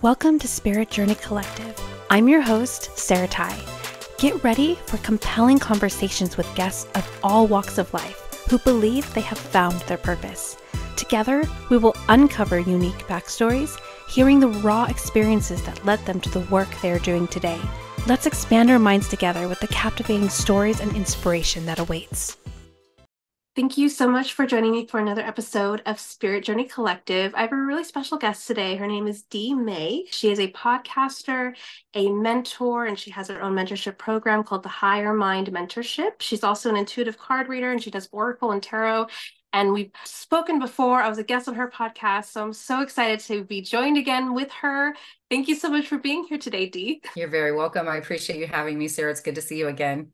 Welcome to Spirit Journey Collective. I'm your host, Sarah Ty. Get ready for compelling conversations with guests of all walks of life who believe they have found their purpose. Together, we will uncover unique backstories, hearing the raw experiences that led them to the work they are doing today. Let's expand our minds together with the captivating stories and inspiration that awaits. Thank you so much for joining me for another episode of Spirit Journey Collective. I have a really special guest today. Her name is Dee May. She is a podcaster, a mentor, and she has her own mentorship program called the Higher Mind Mentorship. She's also an intuitive card reader, and she does Oracle and Tarot. And we've spoken before. I was a guest on her podcast, so I'm so excited to be joined again with her. Thank you so much for being here today, Dee. You're very welcome. I appreciate you having me, Sarah. It's good to see you again.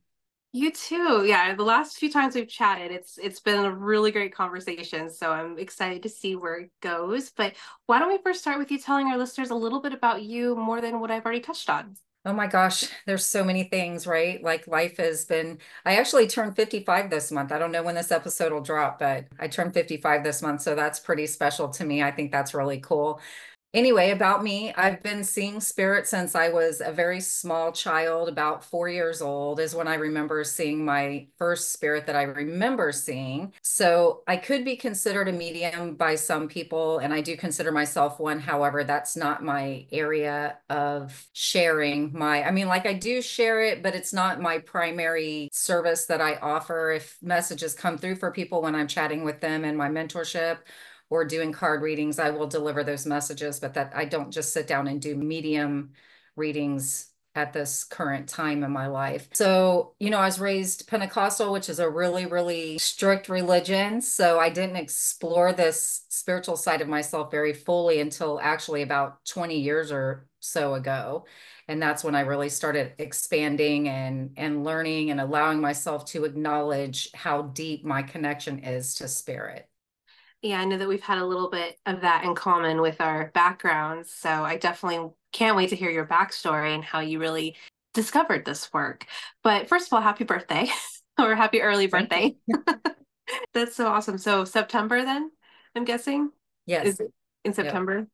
You too. Yeah, the last few times we've chatted, it's been a really great conversation. So I'm excited to see where it goes. But why don't we first start with you telling our listeners a little bit about you more than what I've already touched on? Oh my gosh, there's so many things, right? Like life has been, I actually turned 55 this month. I don't know when this episode will drop, but I turned 55 this month. So that's pretty special to me. I think that's really cool. Anyway, about me, I've been seeing spirit since I was a very small child. About 4 years old is when I remember seeing my first spirit that I remember seeing. So I could be considered a medium by some people, and I do consider myself one. However, that's not my area of sharing like I do share it, but it's not my primary service that I offer. If messages come through for people when I'm chatting with them in my mentorship, or doing card readings, I will deliver those messages, but that I don't just sit down and do medium readings at this current time in my life. So, I was raised Pentecostal, which is a really, really strict religion. So I didn't explore this spiritual side of myself very fully until actually about 20 years or so ago. And that's when I really started expanding and learning and allowing myself to acknowledge how deep my connection is to spirit. Yeah, I know that we've had a little bit of that in common with our backgrounds. So I definitely can't wait to hear your backstory and how you really discovered this work. But first of all, happy birthday or happy early Thank you. birthday. That's so awesome. So September then, I'm guessing? Is Yes. it in Yep. September?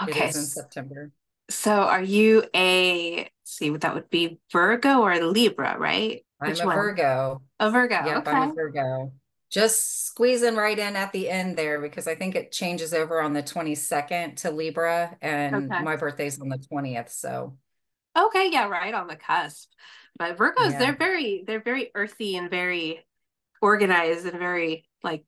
It Okay. is in September. So are you let's see what that would be, Virgo or Libra, right? I'm Which a one? Virgo. A Virgo. Yep, I'm Okay. a Virgo. Just squeezing right in at the end there because I think it changes over on the 22nd to Libra, and Okay. my birthday's on the 20th. So, Okay, yeah, right on the cusp. But Virgos, yeah. they're very earthy and very organized and very like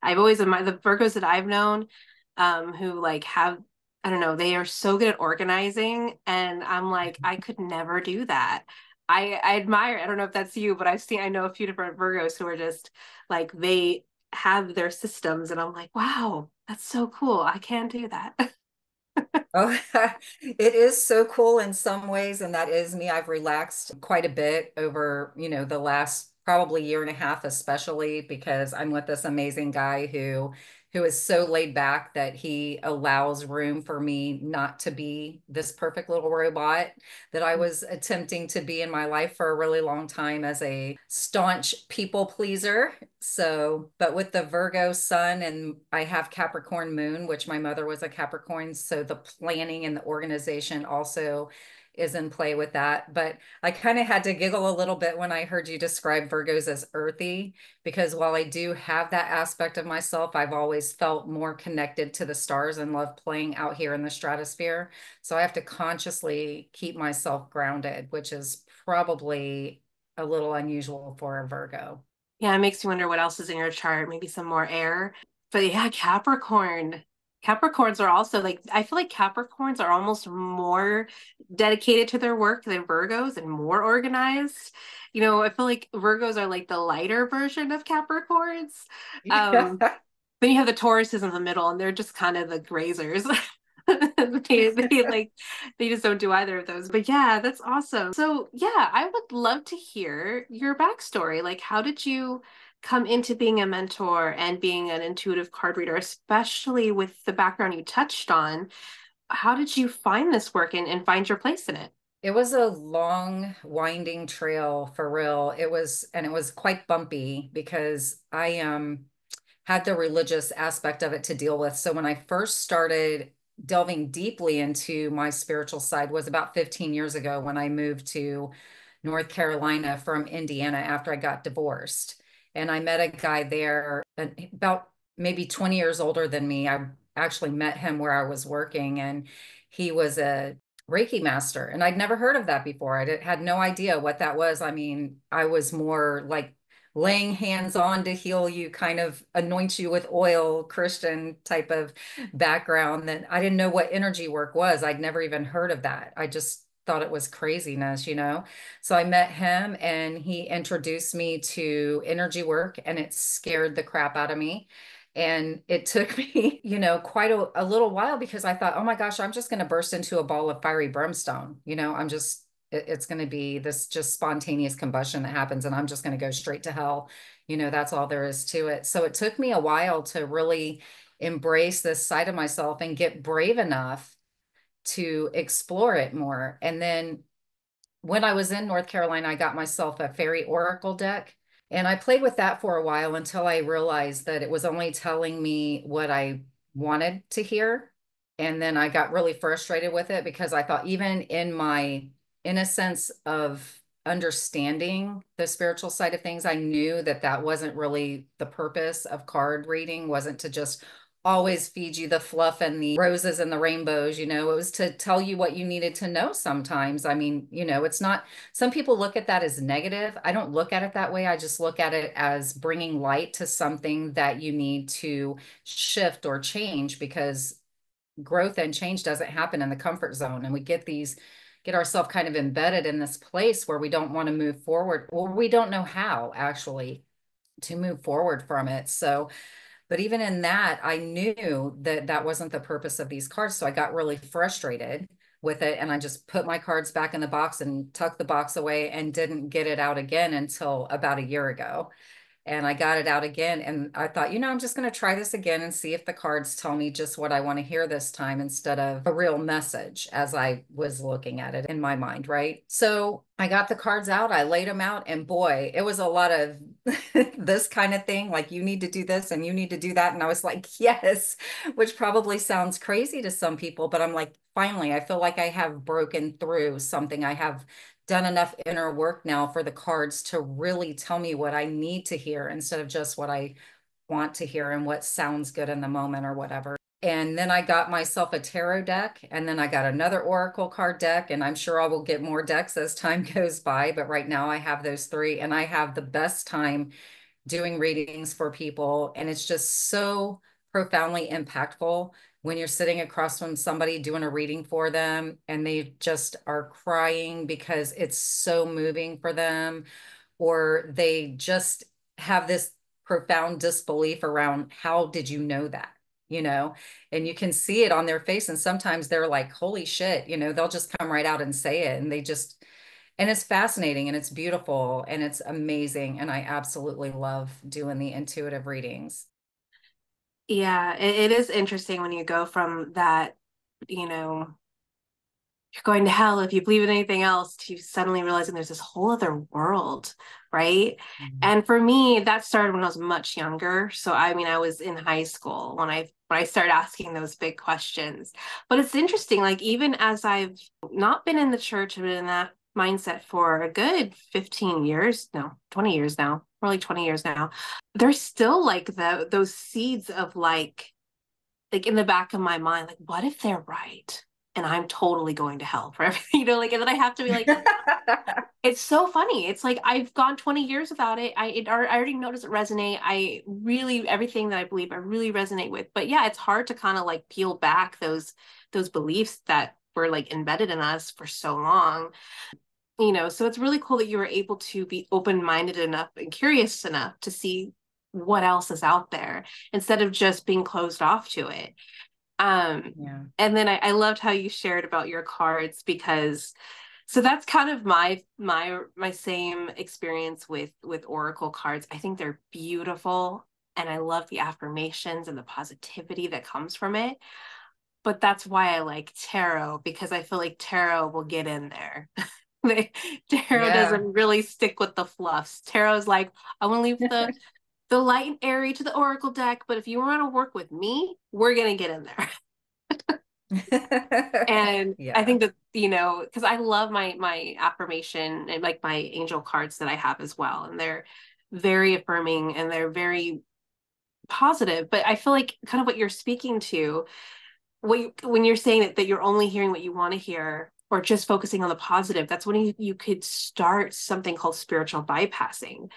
I've always admired the Virgos that I've known, who like have I don't know, they are so good at organizing, and I'm like, I could never do that. I admire, I don't know if that's you, but I know a few different Virgos who are just like they have their systems, and I'm like, wow, that's so cool. I can't do that. Oh, it is so cool in some ways, and that is me. I've relaxed quite a bit over, the last probably year and a half, especially because I'm with this amazing guy who is so laid back that he allows room for me not to be this perfect little robot that I was attempting to be in my life for a really long time as a staunch people pleaser. So, but with the Virgo sun, and I have Capricorn moon, which my mother was a Capricorn. So the planning and the organization also is in play with that. But I kind of had to giggle a little bit when I heard you describe Virgos as earthy, because while I do have that aspect of myself, I've always felt more connected to the stars and love playing out here in the stratosphere. So I have to consciously keep myself grounded, which is probably a little unusual for a Virgo. Yeah, it makes you wonder what else is in your chart, maybe some more air. But yeah, Capricorn. Capricorns are also like, I feel like Capricorns are almost more dedicated to their work than Virgos and more organized. I feel like Virgos are like the lighter version of Capricorns. Um, then you have the Tauruses in the middle, and they're just kind of the grazers. They just don't do either of those. But yeah, that's awesome. So yeah, I would love to hear your backstory. Like, how did you come into being a mentor and being an intuitive card reader, especially with the background you touched on? How did you find this work and find your place in it? It was a long, winding trail for real. And it was quite bumpy because I had the religious aspect of it to deal with. So when I first started delving deeply into my spiritual side was about 15 years ago when I moved to North Carolina from Indiana after I got divorced. And I met a guy there about maybe 20 years older than me. I actually met him where I was working, and he was a Reiki master. And I'd never heard of that before. Had no idea what that was. I mean, I was more like laying hands on to heal you, kind of anoint you with oil, Christian type of background, that I didn't know what energy work was. I'd never even heard of that. I just thought it was craziness, you know? So I met him and he introduced me to energy work, and it scared the crap out of me. And it took me, quite a little while, because I thought, oh my gosh, I'm just going to burst into a ball of fiery brimstone. It's going to be this just spontaneous combustion that happens, and I'm just going to go straight to hell. That's all there is to it. So it took me a while to really embrace this side of myself and get brave enough to explore it more. And then when I was in North Carolina, I got myself a fairy oracle deck. And I played with that for a while until I realized that it was only telling me what I wanted to hear. And then I got really frustrated with it, because I thought, even in my innocence of understanding the spiritual side of things, I knew that that wasn't really the purpose of card reading, wasn't to just always feed you the fluff and the roses and the rainbows. It was to tell you what you needed to know sometimes. I mean, it's not, some people look at that as negative. I don't look at it that way. I just look at it as bringing light to something that you need to shift or change, because growth and change doesn't happen in the comfort zone. And we get ourselves kind of embedded in this place where we don't want to move forward, or we don't know how actually to move forward from it. So, but even in that, I knew that that wasn't the purpose of these cards. So I got really frustrated with it. And I just put my cards back in the box and tucked the box away, and didn't get it out again until about a year ago. And I got it out again. And I thought, I'm just going to try this again and see if the cards tell me just what I want to hear this time, instead of a real message as I was looking at it in my mind. Right. So I got the cards out, I laid them out, and boy, it was a lot of this kind of thing. Like, you need to do this and you need to do that. And I was like, yes, which probably sounds crazy to some people, but I'm like, finally, I feel like I have broken through something. I have done enough inner work now for the cards to really tell me what I need to hear, instead of just what I want to hear and what sounds good in the moment or whatever. And then I got myself a tarot deck, and then I got another oracle card deck, and I'm sure I will get more decks as time goes by. But right now I have those three, and I have the best time doing readings for people. And it's just so profoundly impactful when you're sitting across from somebody doing a reading for them, and they just are crying because it's so moving for them, or they just have this profound disbelief around, how did you know that? you know, and you can see it on their face. And sometimes they're like, holy shit, they'll just come right out and say it. And it's fascinating, and it's beautiful, and it's amazing. And I absolutely love doing the intuitive readings. Yeah, it is interesting when you go from that, you know, you're going to hell if you believe in anything else, to suddenly realizing there's this whole other world, right? Mhm. And for me, that started when I was much younger. So I mean, I was in high school when I started asking those big questions. But it's interesting, like even as I've not been in the church, I've been in that mindset for a good 15 years, no, 20 years now, more like 20 years now. There's still like those seeds of like in the back of my mind, like, what if they're right? And I'm totally going to hell for everything, like, and then I have to be like, it's so funny. It's like, I've gone 20 years without it. I already notice it resonate. I really, everything that I believe, I really resonate with. But yeah, it's hard to kind of like peel back those beliefs that were like embedded in us for so long. So it's really cool that you were able to be open-minded enough and curious enough to see what else is out there instead of just being closed off to it. Yeah. And then I loved how you shared about your cards, because so that's kind of my same experience with oracle cards. I think they're beautiful, and I love the affirmations and the positivity that comes from it. But that's why I like tarot, because I feel like tarot will get in there. Tarot Yeah. doesn't really stick with the fluffs. Tarot's like, I want to leave the light and airy to the oracle deck, but if you want to work with me, we're gonna get in there. And I Yeah. think that, you know, because I love my affirmation and like my angel cards that I have as well. And they're very affirming and they're very positive. But I feel like kind of what you're speaking to, when you're saying that you're only hearing what you want to hear or just focusing on the positive, that's when you could start something called spiritual bypassing,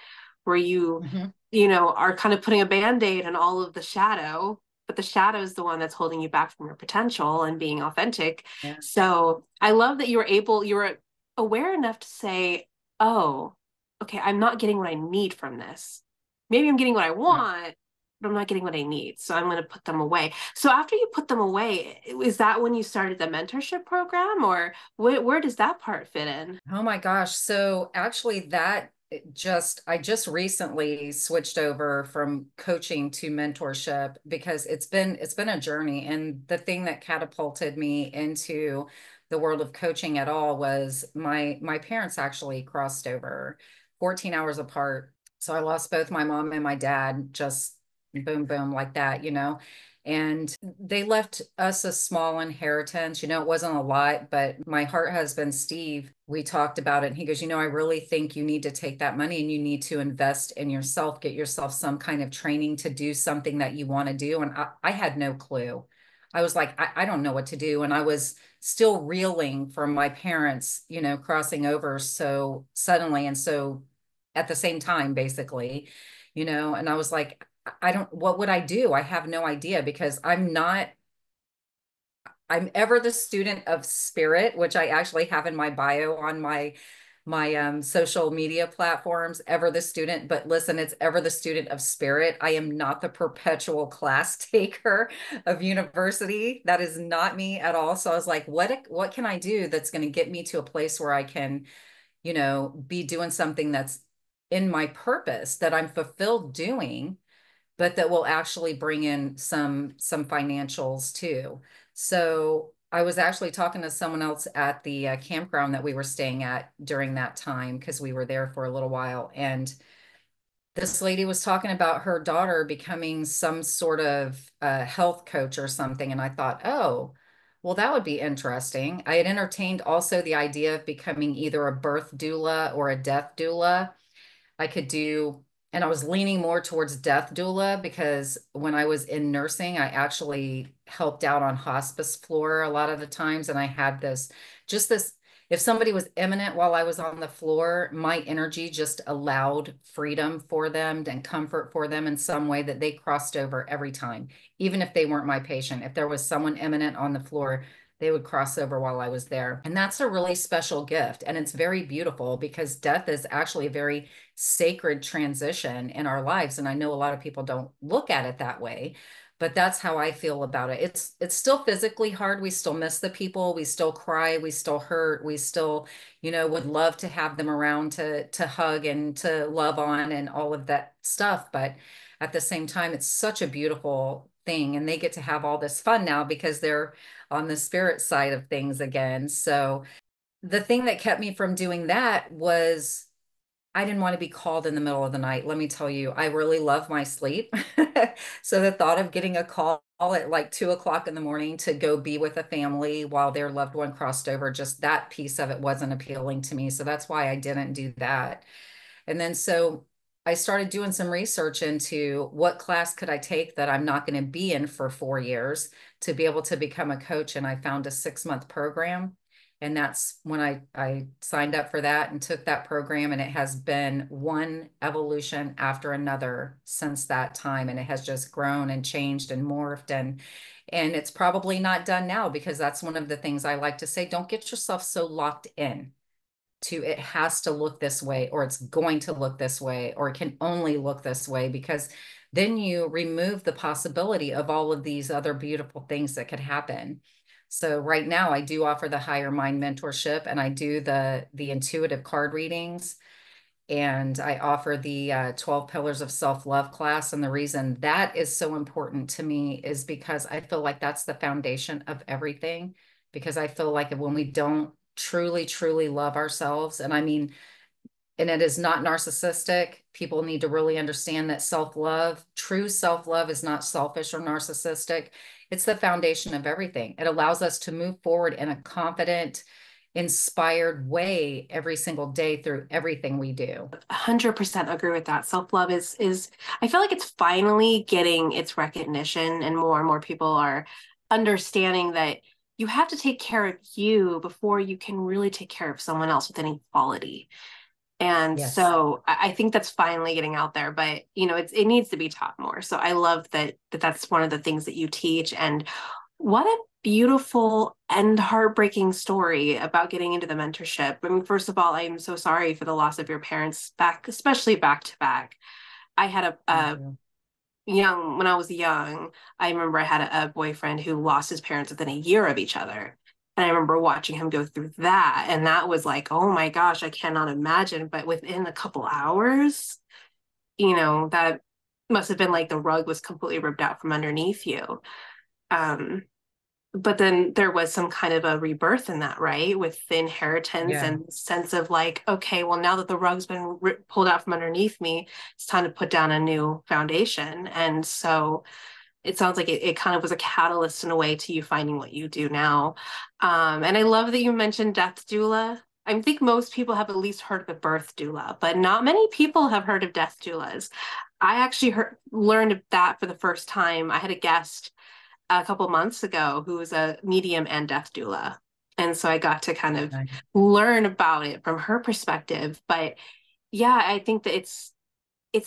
where Mhm. you know, are kind of putting a band-aid on all of the shadow, but the shadow is the one that's holding you back from your potential and being authentic. Yeah. So I love that you were aware enough to say, oh, okay, I'm not getting what I need from this. Maybe I'm getting what I Right. want, but I'm not getting what I need. So I'm going to put them away. So after you put them away, is that when you started the mentorship program, or where does that part fit in? Oh my gosh. So actually I just recently switched over from coaching to mentorship because it's been a journey. And the thing that catapulted me into the world of coaching at all was my parents actually crossed over 14 hours apart. So I lost both my mom and my dad just boom, boom, like that, you know. And they left us a small inheritance. You know, it wasn't a lot, but my heart husband, Steve, we talked about it. And he goes, you know, I really think you need to take that money and you need to invest in yourself, get yourself some kind of training to do something that you want to do. And I had no clue. I was like, I don't know what to do. And I was still reeling from my parents, you know, crossing over so suddenly and so at the same time, basically, you know, and I was like, I don't, what would I do? I have no idea because I'm ever the student of spirit, which I actually have in my bio on my social media platforms, ever the student, but listen, it's ever the student of spirit. I am not the perpetual class taker of university. That is not me at all. So I was like, what can I do that's going to get me to a place where I can, you know, be doing something that's in my purpose that I'm fulfilled doing, but that will actually bring in some financials too. So I was actually talking to someone else at the campground that we were staying at during that time because we were there for a little while. And this lady was talking about her daughter becoming some sort of health coach or something. And I thought, oh, well, that would be interesting. I had entertained also the idea of becoming either a birth doula or a death doula. I could do, and I was leaning more towards death doula because when I was in nursing, I actually helped out on hospice floor a lot of the times. And I had just this, if somebody was imminent while I was on the floor, my energy just allowed freedom for them and comfort for them in some way that they crossed over every time, even if they weren't my patient. If there was someone imminent on the floor, they would cross over while I was there. And that's a really special gift. And it's very beautiful because death is actually a very sacred transition in our lives. And I know a lot of people don't look at it that way, but that's how I feel about it. It's still physically hard. We still miss the people. We still cry. We still hurt. We still, you know, would love to have them around to hug and to love on and all of that stuff. But at the same time, it's such a beautiful thing. And they get to have all this fun now because they're on the spirit side of things again. So the thing that kept me from doing that was I didn't want to be called in the middle of the night. Let me tell you, I really love my sleep. So the thought of getting a call at like 2 o'clock in the morning to go be with a family while their loved one crossed over, just that piece of it wasn't appealing to me. So that's why I didn't do that. And then so I started doing some research into what class could I take that I'm not going to be in for 4 years to be able to become a coach. And I found a 6 month program. And that's when I signed up for that and took that program. And it has been one evolution after another since that time. And it has just grown and changed and morphed. And it's probably not done now because that's one of the things I like to say. Don't get yourself so locked in to it has to look this way or it's going to look this way or it can only look this way because then you remove the possibility of all of these other beautiful things that could happen. So right now I do offer the Higher Mind Mentorship and I do the intuitive card readings and I offer the 12 Pillars of Self-Love class. And the reason that is so important to me is because I feel like that's the foundation of everything. Because I feel like when we don't truly, truly love ourselves, and I mean, and it is not narcissistic, people need to really understand that self-love, true self-love is not selfish or narcissistic. it's the foundation of everything. It allows us to move forward in a confident, inspired way every single day through everything we do. 100% agree with that. Self-love is I feel like it's finally getting its recognition, and more people are understanding that you have to take care of you before you can really take care of someone else with any quality. And Yes. so I think that's finally getting out there, but it needs to be taught more. So I love that's one of the things that you teach. And what a beautiful and heartbreaking story about getting into the mentorship. I mean, first of all, I'm so sorry for the loss of your parents especially back to back. I had when I was young, I remember I had a boyfriend who lost his parents within a year of each other. And I remember watching him go through that. And that was like, oh my gosh, I cannot imagine. But within a couple hours, that must have been like the rug was completely ripped out from underneath you. Um, but then there was some kind of a rebirth in that, right? With the inheritance Yeah. and sense of like, okay, well, now that the rug's been pulled out from underneath me, it's time to put down a new foundation. And so it sounds like it kind of was a catalyst in a way to you finding what you do now. And I love that you mentioned death doula. I think most people have at least heard of a birth doula, but not many people have heard of death doulas. I actually learned of that for the first time. I had a guest a couple months ago who was a medium and death doula. And so I got to kind of Nice. learn about it from her perspective. But yeah, I think that it's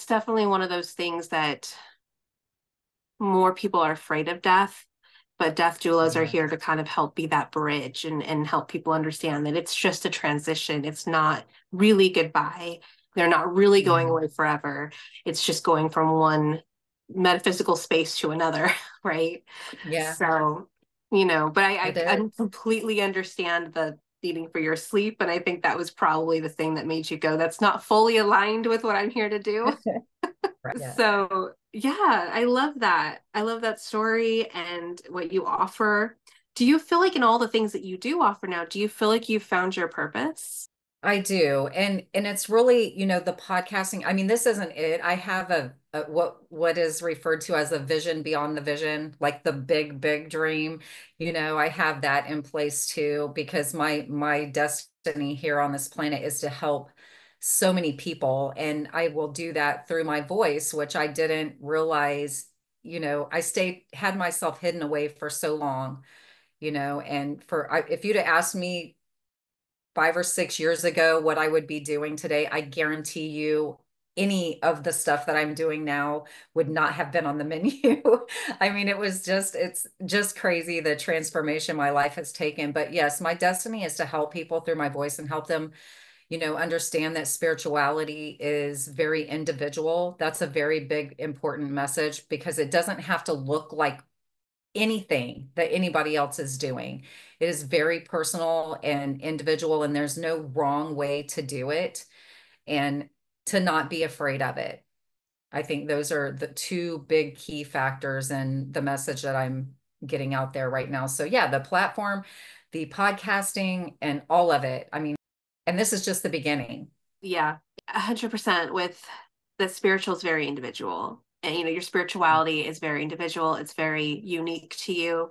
definitely one of those things that more people are afraid of death, but death doulas are Yeah. here to kind of help be that bridge and help people understand that it's just a transition. It's not really goodbye. They're not really going Yeah. away forever. It's just going from one metaphysical space to another, right? Yeah. So, but It I is. completely understand the needing for your sleep. And I think that was probably the thing that made you go, that's not fully aligned with what I'm here to do. Right. Yeah. So yeah, I love that. I love that story and what you offer. Do you feel like in all the things that you do offer now, do you feel like you found your purpose? I do. And it's really, the podcasting. I mean, this isn't it. I have a what is referred to as a vision beyond the vision, like the big dream. I have that in place too, because my destiny here on this planet is to help so many people. And I will do that through my voice, which I didn't realize, had myself hidden away for so long, and if you'd have asked me 5 or 6 years ago what I would be doing today, I guarantee you any of the stuff that I'm doing now would not have been on the menu. I mean, it's just crazy the transformation my life has taken. But yes, my destiny is to help people through my voice and help them, understand that spirituality is very individual. That's a very big, important message because it doesn't have to look like anything that anybody else is doing. It is very personal and individual, and there's no wrong way to do it and to not be afraid of it. I think those are the two big key factors in the message that I'm getting out there right now. So, yeah, the platform, the podcasting, and all of it. I mean, and this is just the beginning. Yeah, 100% with the spiritual is very individual. And your spirituality is very individual. It's very unique to you.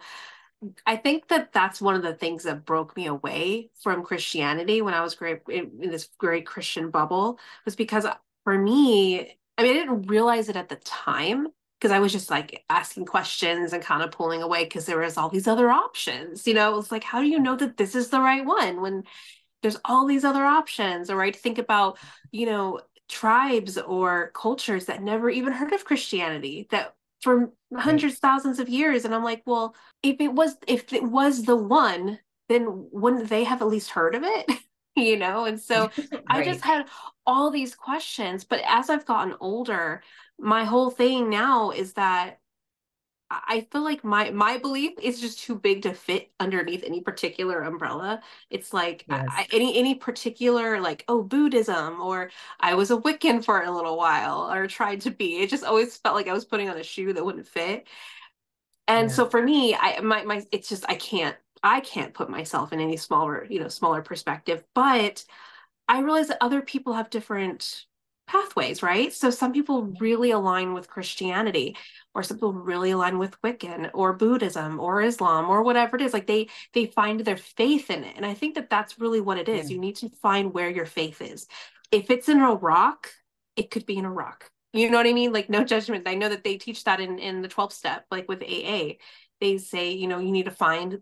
I think that that's one of the things that broke me away from Christianity when I was great in this great Christian bubble was because for me, I mean, I didn't realize it at the time because I was just like asking questions and kind of pulling away because there was all these other options. It was like, how do you know that this is the right one when there's all these other options? Or I think about, tribes or cultures that never even heard of Christianity that for Right. hundreds, thousands of years. And I'm like, well, if it was the one, then wouldn't they have at least heard of it? And so I just Right. had all these questions. But as I've gotten older, my whole thing now is that I feel like my belief is just too big to fit underneath any particular umbrella. It's like Yes. any particular like, oh, Buddhism, or I was a Wiccan for a little while or tried to be. It just always felt like I was putting on a shoe that wouldn't fit. And Yeah. so for me, my it's just I can't put myself in any smaller perspective. But I realize that other people have different pathways, right? So some people really align with Christianity, or some people really align with Wiccan or Buddhism or Islam or whatever it is. Like they find their faith in it. And I think that that's really what it is. Yeah. You need to find where your faith is. If it's in a rock, it could be in a rock. You know what I mean? Like no judgment. I know that they teach that in the 12 step, like with AA. They say, you know, you need to find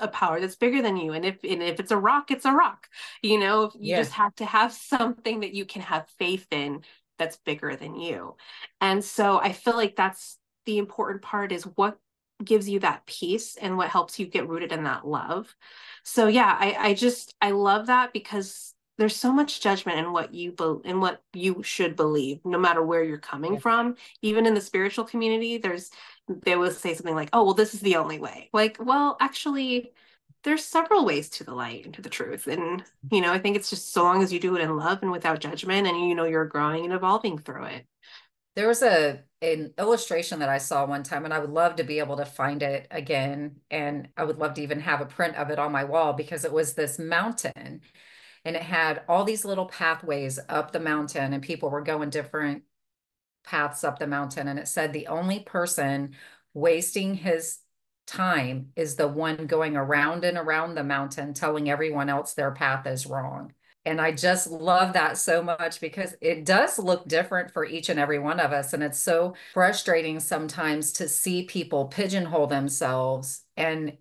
a power that's bigger than you. And if it's a rock, it's a rock. You know, you Yeah. just have to have something that you can have faith in that's bigger than you. And so I feel like that's the important part, is what gives you that peace and what helps you get rooted in that love. So yeah, I love that, because there's so much judgment in what you should believe, no matter where you're coming Yeah. from. Even in the spiritual community, they will say something like, oh, well, this is the only way. Like, well, actually, there's several ways to the light and to the truth. And, you know, I think it's just so long as you do it in love and without judgment, and, you know, you're growing and evolving through it. There was an illustration that I saw one time, and I would love to be able to find it again. And I would love to even have a print of it on my wall, because it was this mountain and it had all these little pathways up the mountain, and people were going different paths up the mountain. And it said the only person wasting his time is the one going around and around the mountain, telling everyone else their path is wrong. And I just love that so much, because it does look different for each and every one of us. And it's so frustrating sometimes to see people pigeonhole themselves, and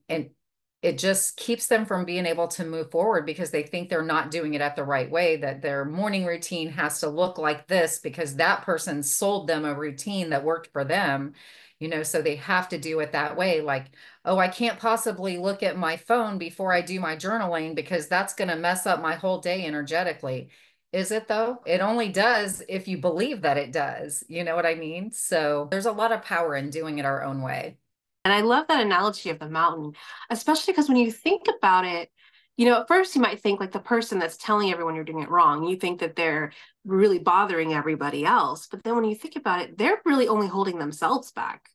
it just keeps them from being able to move forward, because they think they're not doing it at the right way, that their morning routine has to look like this because that person sold them a routine that worked for them, you know, so they have to do it that way. Like, oh, I can't possibly look at my phone before I do my journaling because that's going to mess up my whole day energetically. Is it though? It only does if you believe that it does. You know what I mean? So there's a lot of power in doing it our own way. And I love that analogy of the mountain, especially because when you think about it, you know, at first you might think like the person that's telling everyone you're doing it wrong, you think that they're really bothering everybody else. But then when you think about it, they're really only holding themselves back,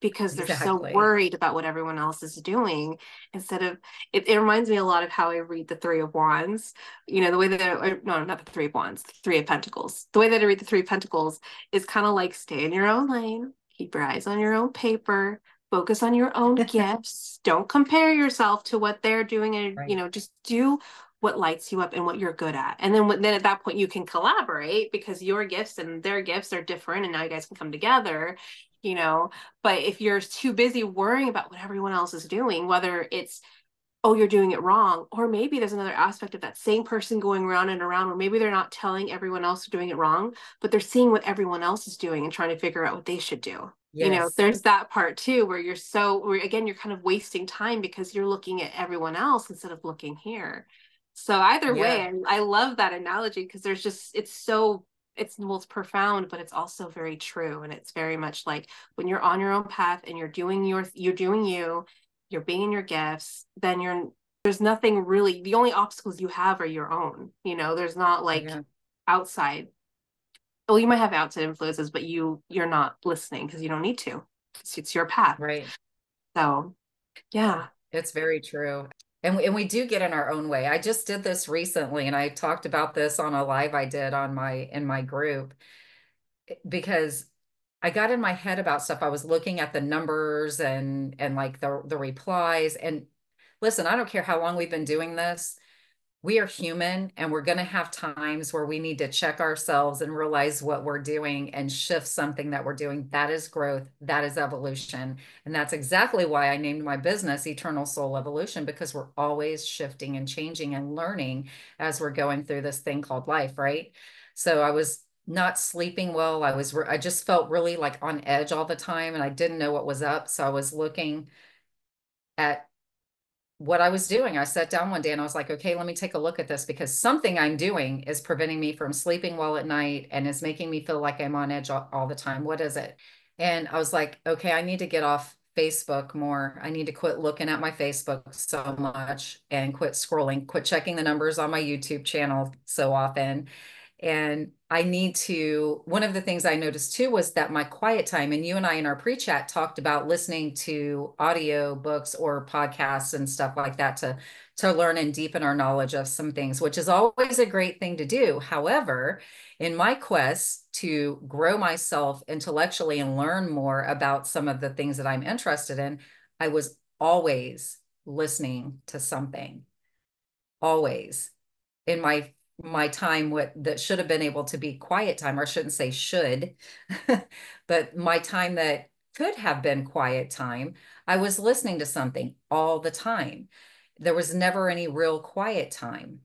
because they're so Exactly. worried about what everyone else is doing, instead of it reminds me a lot of how I read the Three of Wands. You know, the way that no, not the Three of Wands, the Three of Pentacles. The way that I read the Three of Pentacles is kind of like, stay in your own lane, keep your eyes on your own paper, focus on your own gifts, don't compare yourself to what they're doing, and you Right. know, just do what lights you up and what you're good at. And then at that point you can collaborate, because your gifts and their gifts are different, and now you guys can come together, you know. But if you're too busy worrying about what everyone else is doing, whether it's, oh, you're doing it wrong, or maybe there's another aspect of that same person going around and around, where maybe they're not telling everyone else they're doing it wrong, but they're seeing what everyone else is doing and trying to figure out what they should do. You know, Yes. there's that part too, where where again, you're kind of wasting time because you're looking at everyone else instead of looking here. So either way, Yeah. I love that analogy, because there's just, well, it's profound, but it's also very true. And it's very much like, when you're on your own path and you're doing you're being in your gifts, then there's nothing really, the only obstacles you have are your own. You know, there's not like Yeah. outside. Well, you might have outside influences, but you're not listening because you don't need to. It's your path. Right. So yeah. It's very true. And we do get in our own way. I just did this recently, and I talked about this on a live I did on my group, because I got in my head about stuff. I was looking at the numbers and like the replies. And listen, I don't care how long we've been doing this. We are human, and we're going to have times where we need to check ourselves and realize what we're doing and shift something that we're doing. That is growth. That is evolution. And that's exactly why I named my business Eternal Soul Evolution, because we're always shifting and changing and learning as we're going through this thing called life, right? So I was not sleeping well. I just felt really like on edge all the time, and I didn't know what was up. So I was looking at what I was doing. I sat down one day and I was like, okay, let me take a look at this, because something I'm doing is preventing me from sleeping well at night and is making me feel like I'm on edge all the time. What is it? And I was like, okay, I need to get off Facebook more. I need to quit looking at my Facebook so much and quit scrolling, quit checking the numbers on my YouTube channel so often. And one of the things I noticed too was that my quiet time, and you and I in our pre-chat talked about listening to audio books or podcasts and stuff like that to learn and deepen our knowledge of some things, which is always a great thing to do. However, in my quest to grow myself intellectually and learn more about some of the things that I'm interested in, I was always listening to something, always in my time that should have been able to be quiet time, or I shouldn't say should, but my time that could have been quiet time, I was listening to something all the time. There was never any real quiet time.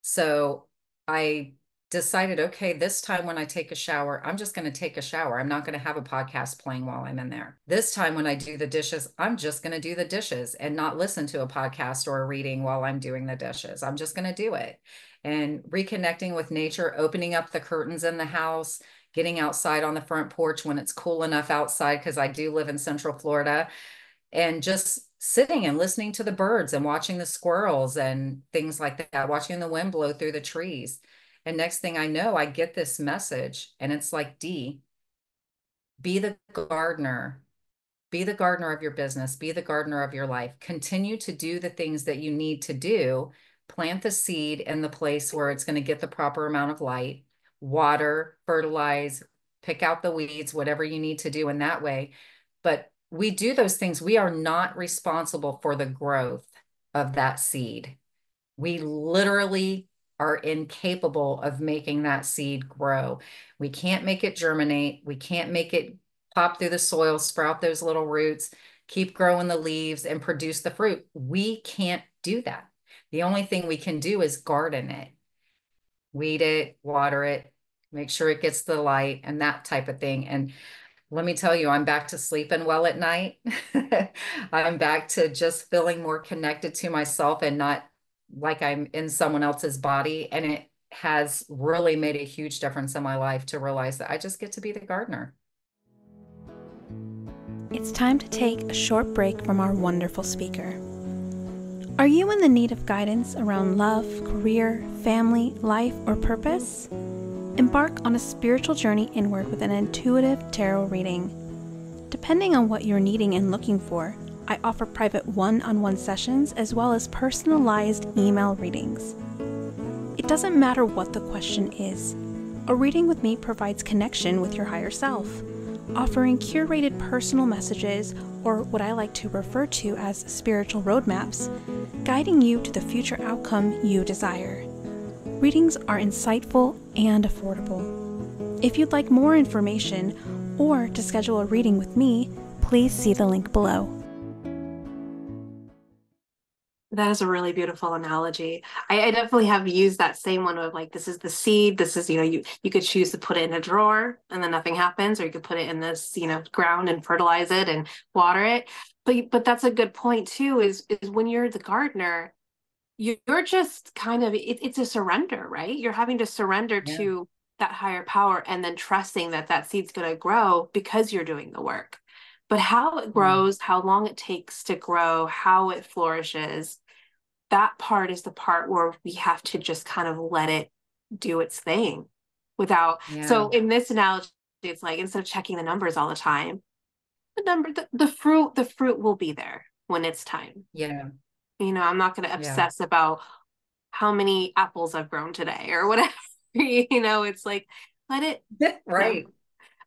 So I decided, okay, this time when I take a shower, I'm just going to take a shower. I'm not going to have a podcast playing while I'm in there. This time when I do the dishes, I'm just going to do the dishes and not listen to a podcast or a reading while I'm doing the dishes. I'm just going to do it. And reconnecting with nature, opening up the curtains in the house, getting outside on the front porch when it's cool enough outside, because I do live in Central Florida, and just sitting and listening to the birds and watching the squirrels and things like that, watching the wind blow through the trees. And next thing I know, I get this message, and it's like, Dee, be the gardener. Be the gardener of your business. Be the gardener of your life. Continue to do the things that you need to do. Plant the seed in the place where it's going to get the proper amount of light, water, fertilize, pick out the weeds, whatever you need to do in that way. But we do those things. We are not responsible for the growth of that seed. We literally are incapable of making that seed grow. We can't make it germinate. We can't make it pop through the soil, sprout those little roots, keep growing the leaves and produce the fruit. We can't do that. The only thing we can do is garden it, weed it, water it, make sure it gets the light and that type of thing. And let me tell you, I'm back to sleeping well at night. I'm back to just feeling more connected to myself and not like I'm in someone else's body. And it has really made a huge difference in my life to realize that I just get to be the gardener. It's time to take a short break from our wonderful speaker. Are you in the need of guidance around love, career, family, life, or purpose? Embark on a spiritual journey inward with an intuitive tarot reading. Depending on what you're needing and looking for, I offer private one-on-one sessions as well as personalized email readings. It doesn't matter what the question is. A reading with me provides connection with your higher self, offering curated personal messages, or what I like to refer to as spiritual roadmaps, guiding you to the future outcome you desire. Readings are insightful and affordable. If you'd like more information or to schedule a reading with me, please see the link below. That is a really beautiful analogy. I definitely have used that same one of like, this is the seed. This is, you could choose to put it in a drawer and then nothing happens, or you could put it in this, ground and fertilize it and water it. But that's a good point too, is when you're the gardener, you're just kind of, it's a surrender, right? You're having to surrender to that higher power and then trusting that that seed's going to grow because you're doing the work. But how it grows, how long it takes to grow, how it flourishes, that part is the part where we have to just kind of let it do its thing without. So in this analogy, it's like, instead of checking the numbers all the time, the fruit will be there when it's time. Yeah. I'm not going to obsess about how many apples I've grown today or whatever. It's like, let it right.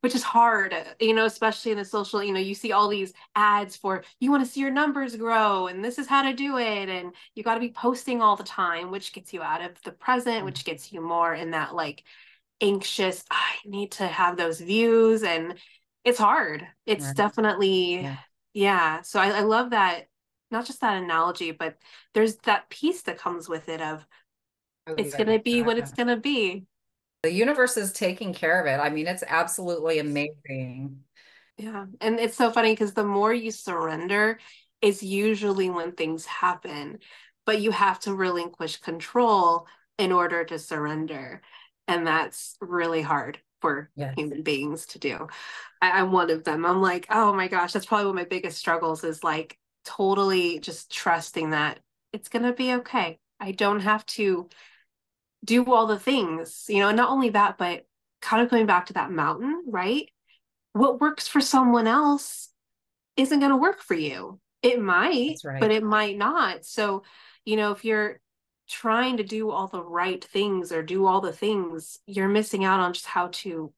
Which is hard, especially in the social, you see all these ads for, you want to see your numbers grow and this is how to do it. And you got to be posting all the time, which gets you out of the present, which gets you more in that like anxious, I need to have those views. And it's hard. It's definitely, So I love that, not just that analogy, but there's that piece that comes with it of it's going to be what it's going to be. The universe is taking care of it. I mean, it's absolutely amazing. Yeah. And it's so funny because the more you surrender is usually when things happen, but you have to relinquish control in order to surrender. And that's really hard for human beings to do. I'm one of them. I'm like, oh my gosh, that's probably one of my biggest struggles, is like totally just trusting that it's going to be okay. I don't have to do all the things, and not only that, but kind of going back to that mountain, right? What works for someone else isn't going to work for you. It might, That's but right. it might not. So, if you're trying to do all the right things or do all the things, you're missing out on just how to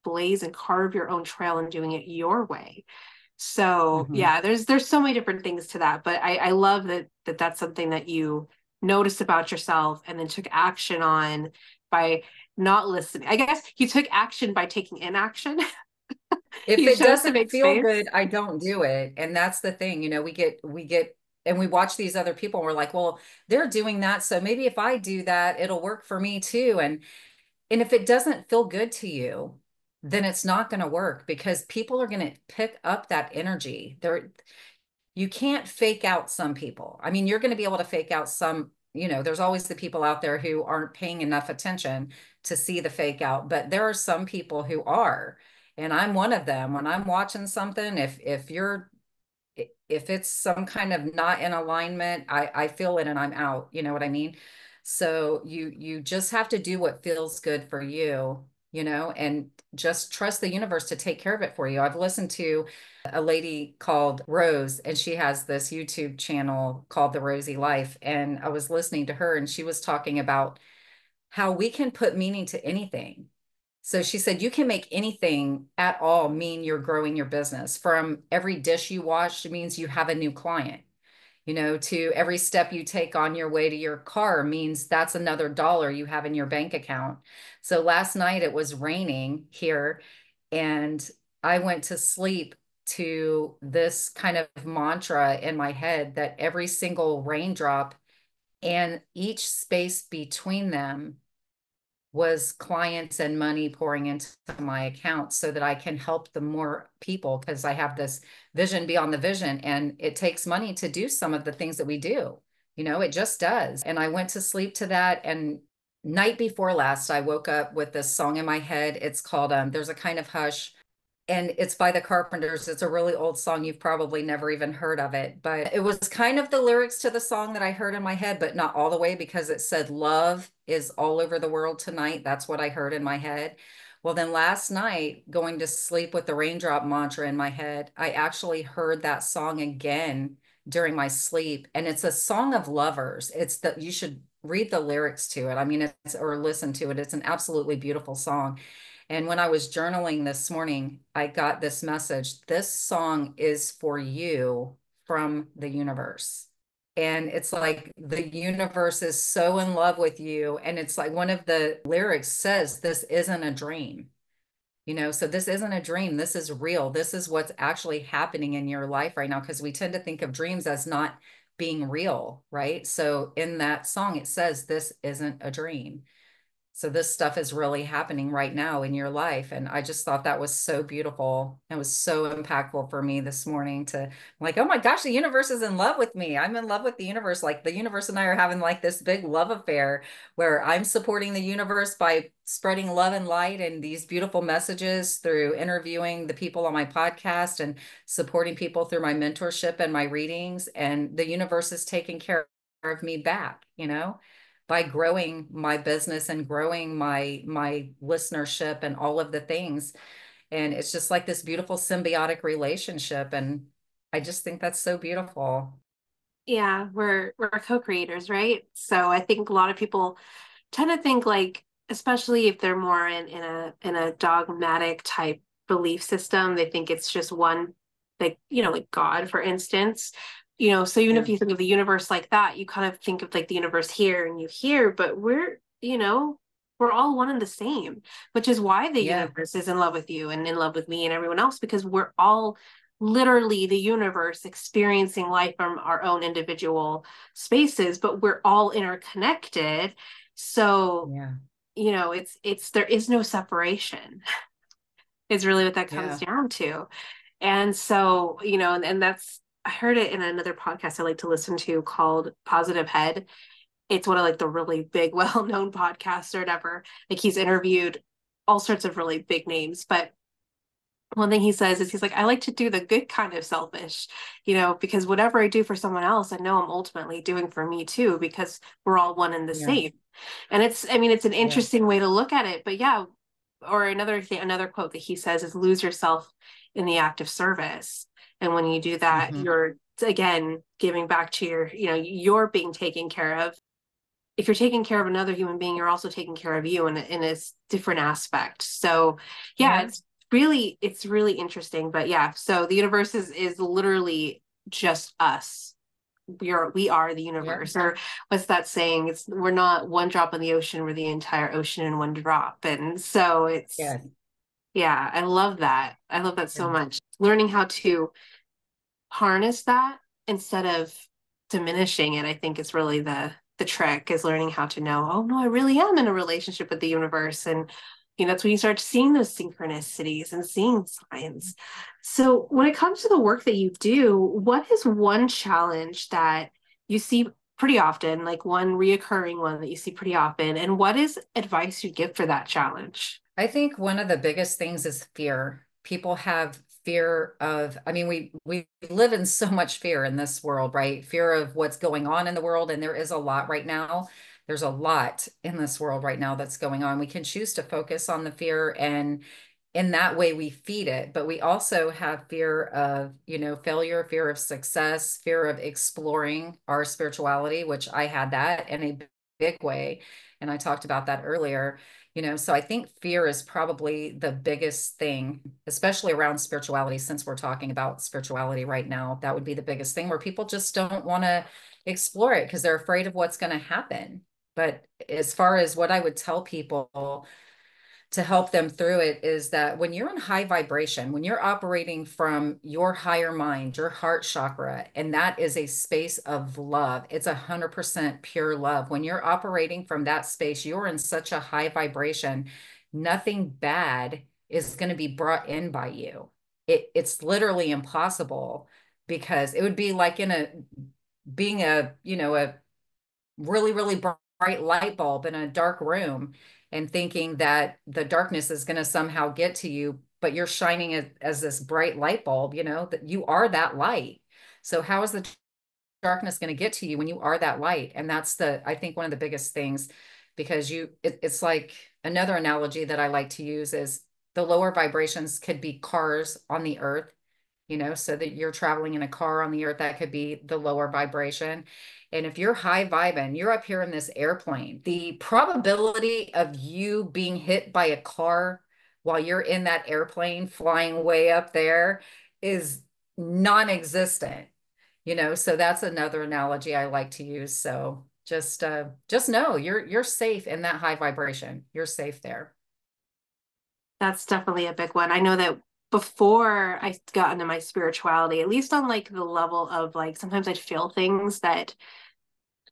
blaze and carve your own trail and doing it your way. So Mm-hmm. yeah, there's so many different things to that, but I love that's something that you noticed about yourself and then took action on by not listening. I guess you took action by taking inaction. If You it chose to doesn't make feel space. good, I don't do it. And that's the thing, we get and we watch these other people and we're like, well, they're doing that, so maybe if I do that, it'll work for me too. And if it doesn't feel good to you, then it's not going to work because people are going to pick up that energy. You can't fake out some people. I mean, you're going to be able to fake out some, there's always the people out there who aren't paying enough attention to see the fake out, but there are some people who are. And I'm one of them. When I'm watching something, if it's some kind of not in alignment, I feel it and I'm out. You know what I mean? So you just have to do what feels good for you, and just trust the universe to take care of it for you. I've listened to a lady called Rose, and she has this YouTube channel called The Rosie Life. And I was listening to her, and she was talking about how we can put meaning to anything. So she said, you can make anything at all mean you're growing your business. From every dish you wash means you have a new client, to every step you take on your way to your car means that's another dollar you have in your bank account. So last night it was raining here, and I went to sleep to this kind of mantra in my head that every single raindrop and each space between them was clients and money pouring into my account so that I can help the more people, because I have this vision beyond the vision, and it takes money to do some of the things that we do. It just does. And I went to sleep to that. And night before last, I woke up with this song in my head. It's called There's a Kind of Hush, and it's by the Carpenters. It's a really old song. You've probably never even heard of it, but it was kind of the lyrics to the song that I heard in my head, but not all the way, because it said love is all over the world tonight. That's what I heard in my head. Well, then last night, going to sleep with the raindrop mantra in my head, I actually heard that song again during my sleep. And it's a song of lovers. You should read the lyrics to it. I mean, or listen to it. It's an absolutely beautiful song. And when I was journaling this morning, I got this message. This song is for you from the universe. And it's like the universe is so in love with you. And it's like one of the lyrics says, this isn't a dream. So this isn't a dream. This is real. This is what's actually happening in your life right now. Because we tend to think of dreams as not being real, right? So in that song, it says, this isn't a dream. So this stuff is really happening right now in your life. And I just thought that was so beautiful. It was so impactful for me this morning to like, oh my gosh, the universe is in love with me. I'm in love with the universe. Like the universe and I are having like this big love affair where I'm supporting the universe by spreading love and light and these beautiful messages through interviewing the people on my podcast and supporting people through my mentorship and my readings. And the universe is taking care of me back, by growing my business and growing my listenership and all of the things. And it's just like this beautiful symbiotic relationship. And I just think that's so beautiful. Yeah, we're co-creators, right? So I think a lot of people tend to think like, especially if they're more in a dogmatic type belief system, they think it's just one, like, like God, for instance. So even Yeah. if you think of the universe like that, you kind of think of like the universe here and you here, but we're all one and the same, which is why the Yeah. universe is in love with you and in love with me and everyone else, because we're all literally the universe experiencing life from our own individual spaces, but we're all interconnected. So, Yeah. it's there is no separation, is really what that comes Yeah. down to. And so, and that's, I heard it in another podcast I like to listen to called Positive Head. It's one of like the really big, well-known podcasts or whatever. Like he's interviewed all sorts of really big names, but one thing he says is he's like, I like to do the good kind of selfish, because whatever I do for someone else, I know I'm ultimately doing for me too, because we're all one and the Yes. same. And I mean, it's an Yes. interesting way to look at it, but yeah. Or another thing, another quote that he says is lose yourself in the act of service. And when you do that, Mm-hmm. you're again giving back to you're being taken care of. If you're taking care of another human being, you're also taking care of you in a different aspect. So yeah, Yeah. it's really interesting. But yeah, so the universe is literally just us. We are the Yeah. universe. Or what's that saying? We're not one drop in the ocean, we're the entire ocean in one drop. And so Yeah. yeah, I love that. I love that so Yeah. much. Learning how to harness that instead of diminishing it, I think is really the trick, is learning how to know, oh no, I really am in a relationship with the universe. And that's when you start seeing those synchronicities and seeing signs. So when it comes to the work that you do, what is one challenge that you see pretty often, like one reoccurring one that you see pretty often, and what is advice you give for that challenge? I think one of the biggest things is fear. People have fear of, I mean, we live in so much fear in this world, right? Fear of what's going on in the world, and there is a lot right now. There's a lot in this world right now that's going on. We can choose to focus on the fear, and in that way we feed it. But we also have fear of, failure, fear of success, fear of exploring our spirituality, which I had that in a big way. And I talked about that earlier. So I think fear is probably the biggest thing, especially around spirituality, since we're talking about spirituality right now. That would be the biggest thing, where people just don't want to explore it because they're afraid of what's going to happen. But as far as what I would tell people to help them through it, is that when you're in high vibration, when you're operating from your higher mind, your heart chakra, and that is a space of love, it's 100% pure love. When you're operating from that space, you're in such a high vibration, nothing bad is going to be brought in by you. It's literally impossible, because it would be like being a really, really bright light bulb in a dark room, and thinking that the darkness is going to somehow get to you, but you're shining as this bright light bulb, that you are that light. So how is the darkness going to get to you when you are that light? And that's I think one of the biggest things, because it's like, another analogy that I like to use is the lower vibrations could be cars on the earth, so that you're traveling in a car on the earth, that could be the lower vibration. And if you're high vibing, you're up here in this airplane, the probability of you being hit by a car while you're in that airplane flying way up there is non-existent, so that's another analogy I like to use. So just know you're safe in that high vibration. You're safe there. That's definitely a big one. I know that before I got into my spirituality, at least on like the level of like sometimes I'd feel things that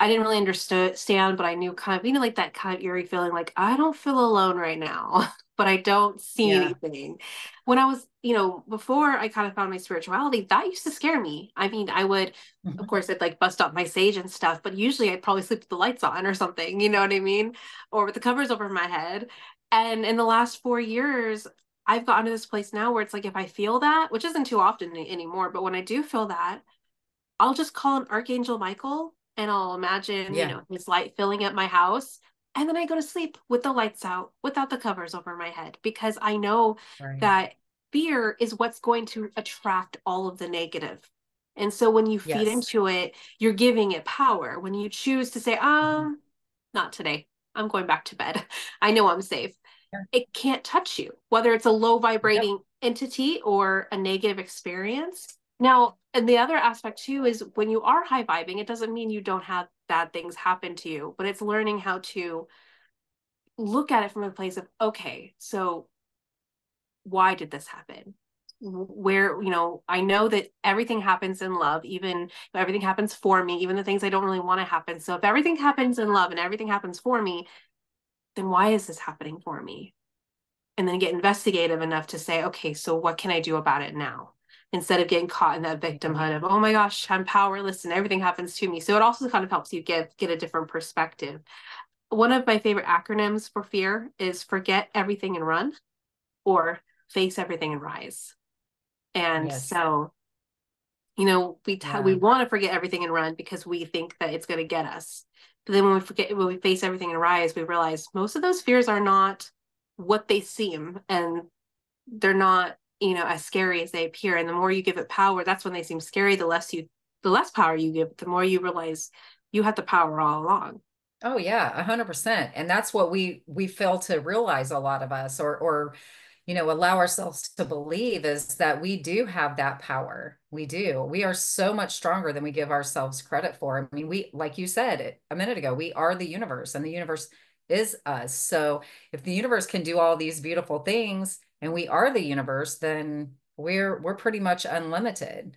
I didn't really understand, but I knew kind of, like that kind of eerie feeling like I don't feel alone right now, but I don't see Yeah. anything. When I was, before I kind of found my spirituality, that used to scare me. I mean, I would, of Mhm. course, I'd like bust up my sage and stuff, but usually I'd probably sleep with the lights on or something, you know what I mean? Or with the covers over my head. And in the last 4 years, I've gotten to this place now where it's like if I feel that, which isn't too often anymore, but when I do feel that, I'll just call an Archangel Michael and I'll imagine, Yeah. his light filling up my house. And then I go to sleep with the lights out, without the covers over my head, because I know Right. that fear is what's going to attract all of the negative. And so when you feed Yes. into it, you're giving it power. When you choose to say, Mhm. not today, I'm going back to bed. I know I'm safe. Yeah. It can't touch you, whether it's a low Yep. vibrating entity or a negative experience. Now, and the other aspect too is when you are high vibing, it doesn't mean you don't have bad things happen to you, but it's learning how to look at it from a place of, okay, so why did this happen? Where, I know that everything happens in love, even if everything happens for me, even the things I don't really want to happen. So if everything happens in love and everything happens for me, then why is this happening for me? And then get investigative enough to say, okay, so what can I do about it now? Instead of getting caught in that Yeah. victimhood of, oh my gosh, I'm powerless and everything happens to me. So it also kind of helps you get a different perspective. One of my favorite acronyms for fear is forget everything and run, or face everything and rise. And Yes. so, you know, we Yeah. want to forget everything and run because we think that it's going to get us. But then when we face everything and rise, we realize most of those fears are not what they seem, and they're not, you know, as scary as they appear. And the more you give it power, that's when they seem scary. The less power you give, the more you realize you had the power all along. Oh yeah, 100%. And that's what we fail to realize, a lot of us, or allow ourselves to believe, is that we do have that power. We do. We are so much stronger than we give ourselves credit for. I mean, we, like you said it a minute ago, we are the universe and the universe is us. So if the universe can do all these beautiful things and we are the universe, then we're pretty much unlimited,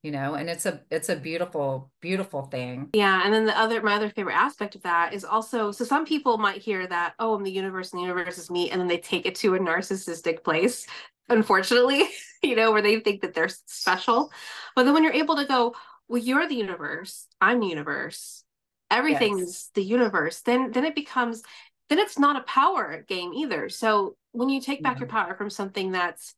and it's a beautiful, beautiful thing. Yeah, and then my other favorite aspect of that is also, so some people might hear that, oh, I'm the universe and the universe is me, and then they take it to a narcissistic place, unfortunately, where they think that they're special. But then when you're able to go, well, you're the universe, I'm the universe, everything Yes. is the universe, then it's not a power game either. So when you take back your power from something that's,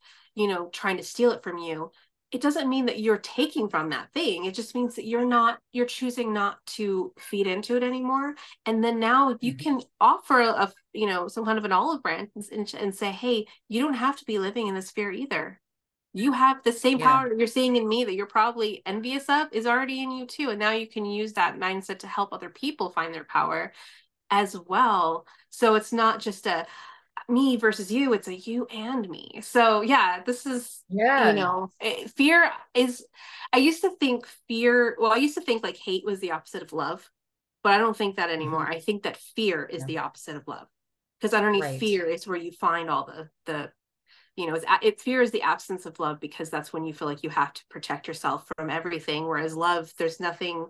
trying to steal it from you, it doesn't mean that you're taking from that thing. It just means that you're choosing not to feed into it anymore. And then now you can offer some kind of an olive branch and say, hey, you don't have to be living in this fear either. You have the same Yeah. power that you're seeing in me that you're probably envious of is already in you too. And now you can use that mindset to help other people find their power as well. So it's not just a me versus you, it's a you and me. So yeah, this is, Yeah. fear is, I used to think like hate was the opposite of love, but I don't think that anymore. Mhm. I think that fear is Yeah. the opposite of love, because underneath Right. fear is where you find all the fear is the absence of love, because that's when you feel like you have to protect yourself from everything, whereas love, there's nothing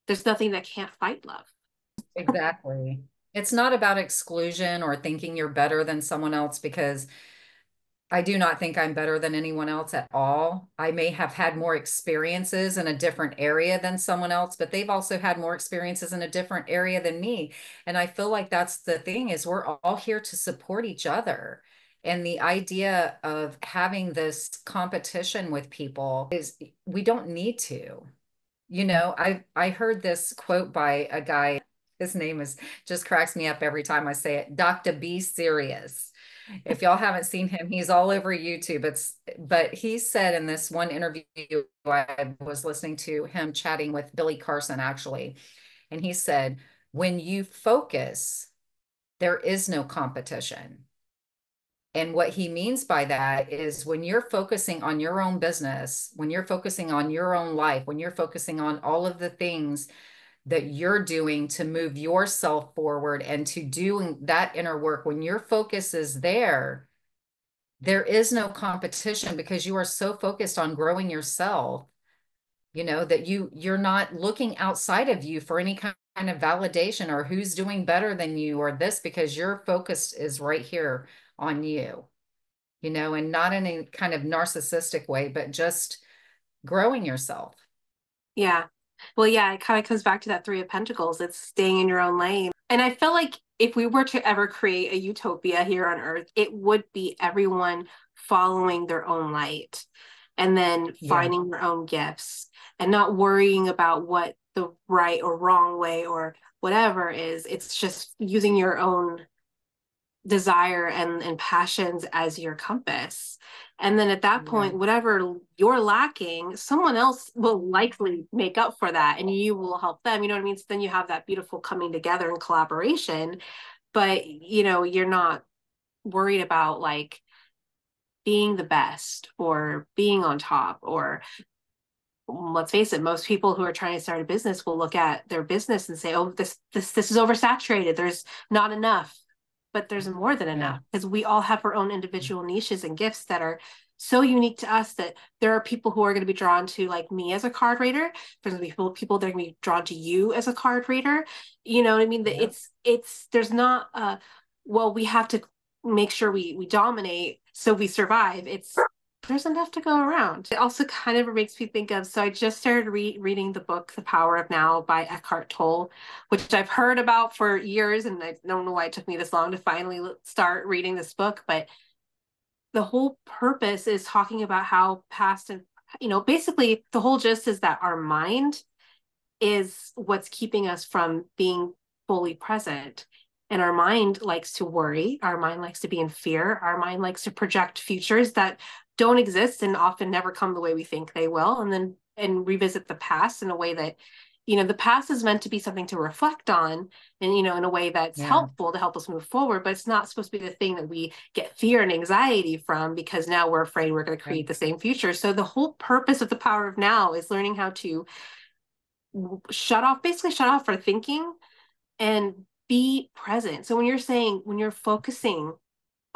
that can't fight love. Exactly. It's not about exclusion or thinking you're better than someone else, because I do not think I'm better than anyone else at all. I may have had more experiences in a different area than someone else, but they've also had more experiences in a different area than me. And I feel like that's the thing, is we're all here to support each other. And the idea of having this competition with people is, we don't need to. I heard this quote by a guy. His name is just cracks me up every time I say it. Dr. B Serious. If y'all haven't seen him, he's all over YouTube. But he said in this one interview, I was listening to him chatting with Billy Carson actually, and he said, when you focus, there is no competition. And what he means by that is, when you're focusing on your own business, when you're focusing on your own life, when you're focusing on all of the things that you're doing to move yourself forward and to doing that inner work, when your focus is there, there is no competition, because you are so focused on growing yourself, that you're not looking outside of you for any kind of validation or who's doing better than you or this, because your focus is right here on you, and not in a kind of narcissistic way, but just growing yourself. Yeah. Well, yeah, it kind of comes back to that Three of Pentacles. It's staying in your own lane. And I feel like if we were to ever create a utopia here on Earth, it would be everyone following their own light and then Yeah. finding their own gifts and not worrying about what the right or wrong way or whatever is. It's just using your own desire and passions as your compass. And then at that Yeah. point, whatever you're lacking, someone else will likely make up for that and you will help them. You know what I mean? So then you have that beautiful coming together and collaboration, but you're not worried about like being the best or being on top. Or let's face it, most people who are trying to start a business will look at their business and say, oh, this is oversaturated, there's not enough. But there's more than Yeah. enough, because we all have our own individual niches and gifts that are so unique to us that there are people who are going to be drawn to like me as a card reader. There's going to be people that are going to be drawn to you as a card reader. You know what I mean? That Yep. it's there's not well, we have to make sure we dominate so we survive. It's there's enough to go around. It also kind of makes me think of, so I just started reading the book The Power of Now by Eckhart Tolle, which I've heard about for years, and I don't know why it took me this long to finally start reading this book. But the whole purpose is talking about how past and, basically the whole gist is that our mind is what's keeping us from being fully present. And our mind likes to worry. Our mind likes to be in fear. Our mind likes to project futures that don't exist and often never come the way we think they will. And revisit the past in a way that, the past is meant to be something to reflect on and, in a way that's helpful to help us move forward. But it's not supposed to be the thing that we get fear and anxiety from, because now we're afraid we're going to create the same future. So the whole purpose of the power of now is learning how to shut off our thinking and be present. So when you're focusing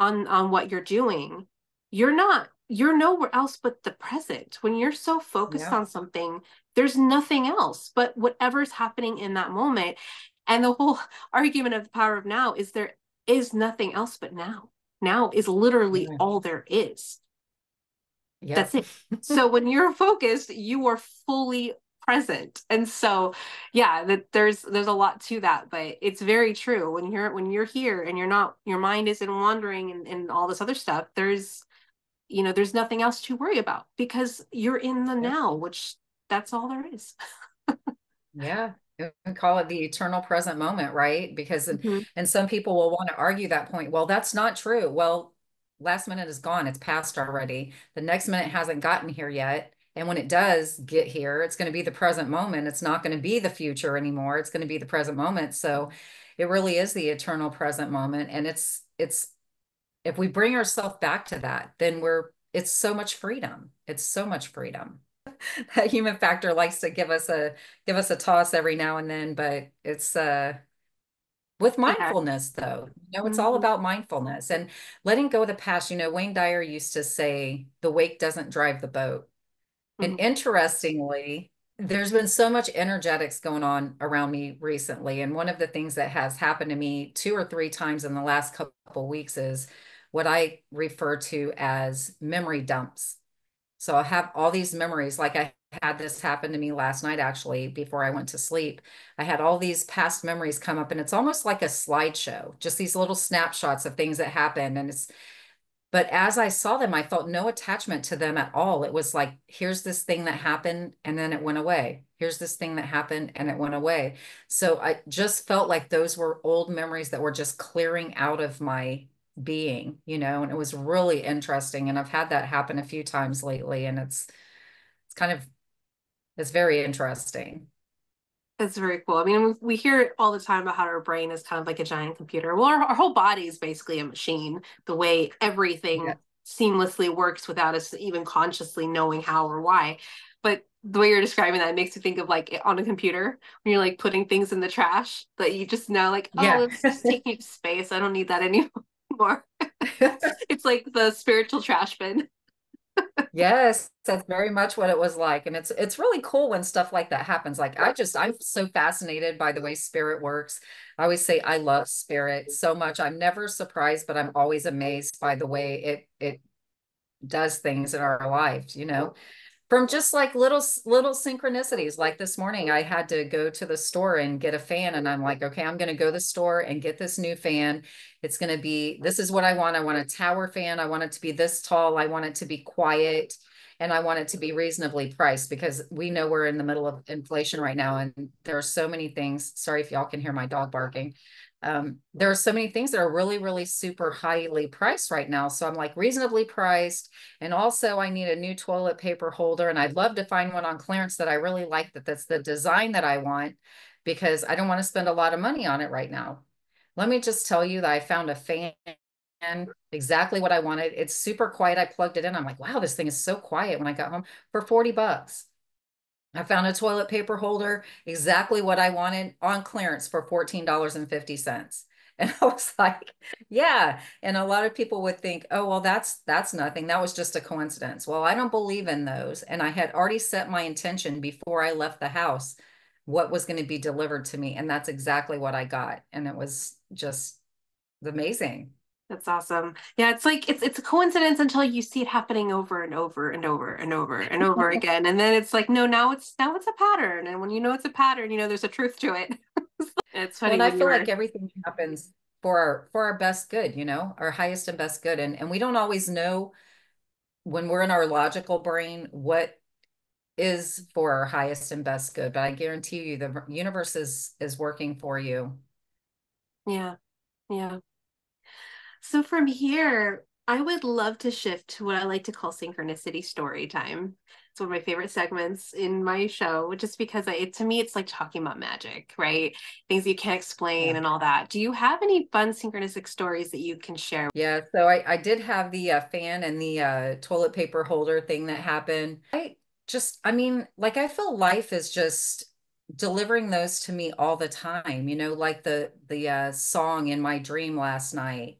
on what you're doing, you're nowhere else but the present. When you're so focused on something, there's nothing else but whatever's happening in that moment. And the whole argument of the power of now is there is nothing else but now. Now is literally all there is. That's it. So when you're focused, you are fully present. And so that there's a lot to that, but it's very true. When you're here and your mind isn't wandering and all this other stuff, there's nothing else to worry about, because you're in the now, which that's all there is. We call it the eternal present moment, right? Because and some people will want to argue that point. Well, that's not true. Well, last minute is gone. It's past already. The next minute hasn't gotten here yet. And when it does get here, it's going to be the present moment. It's not going to be the future anymore. It's going to be the present moment. So it really is the eternal present moment. And it's if we bring ourselves back to that, then it's so much freedom. It's so much freedom. That human factor likes to give us a toss every now and then, but it's with mindfulness though. It's all about mindfulness and letting go of the past. Wayne Dyer used to say, the wake doesn't drive the boat. And interestingly, there's been so much energetics going on around me recently. And one of the things that has happened to me 2 or 3 times in the last couple of weeks is what I refer to as memory dumps. So I have all these memories. Like I had this happen to me last night, actually, before I went to sleep. I had all these past memories come up, and it's almost like a slideshow, just these little snapshots of things that happened. But as I saw them, I felt no attachment to them at all. It was like, here's this thing that happened and then it went away. Here's this thing that happened and it went away. So I just felt like those were old memories that were just clearing out of my being, and it was really interesting. And I've had that happen a few times lately, and it's very interesting. It's very cool. I mean, we hear it all the time about how our brain is kind of like a giant computer. Well, our whole body is basically a machine, the way everything seamlessly works without us even consciously knowing how or why. But the way you're describing that, it makes me think of like on a computer when you're like putting things in the trash that you just know, like, it's just taking up space. I don't need that anymore. It's like the spiritual trash bin. Yes, that's very much what it was like. And it's really cool when stuff like that happens. Like I'm so fascinated by the way spirit works. I always say I love spirit so much. I'm never surprised, but I'm always amazed by the way it does things in our lives, from just like little synchronicities. Like this morning, I had to go to the store and get a fan, and I'm like, okay, I'm going to go to the store and get this new fan. This is what I want. I want a tower fan. I want it to be this tall. I want it to be quiet, and I want it to be reasonably priced, because we know we're in the middle of inflation right now, and there are so many things. Sorry if y'all can hear my dog barking. There are so many things that are really, really super highly priced right now. So I'm like, reasonably priced. And also I need a new toilet paper holder. And I'd love to find one on clearance that I really like, that's the design that I want, because I don't want to spend a lot of money on it right now. Let me just tell you that I found a fan, exactly what I wanted. It's super quiet. I plugged it in. I'm like, wow, this thing is so quiet when I got home, for $40. I found a toilet paper holder, exactly what I wanted, on clearance for $14.50. And I was like, yeah. And a lot of people would think, oh, well, that's nothing. That was just a coincidence. Well, I don't believe in those. And I had already set my intention before I left the house, what was going to be delivered to me. And that's exactly what I got. And it was just amazing. That's awesome. Yeah, it's like it's a coincidence until you see it happening over and over and over and over and over again. And then it's like, no, now it's a pattern. And when you know it's a pattern, there's a truth to it. It's funny. And I feel like everything happens for our best good, our highest and best good. And we don't always know when we're in our logical brain what is for our highest and best good, but I guarantee you the universe is working for you. Yeah. Yeah. So from here, I would love to shift to what I like to call synchronicity story time. It's one of my favorite segments in my show, just because to me, it's like talking about magic, right? Things you can't explain Yeah. and all that. Do you have any fun synchronistic stories that you can share? Yeah, so I did have the fan and the toilet paper holder thing that happened. I mean, like I feel life is just delivering those to me all the time, like the song in my dream last night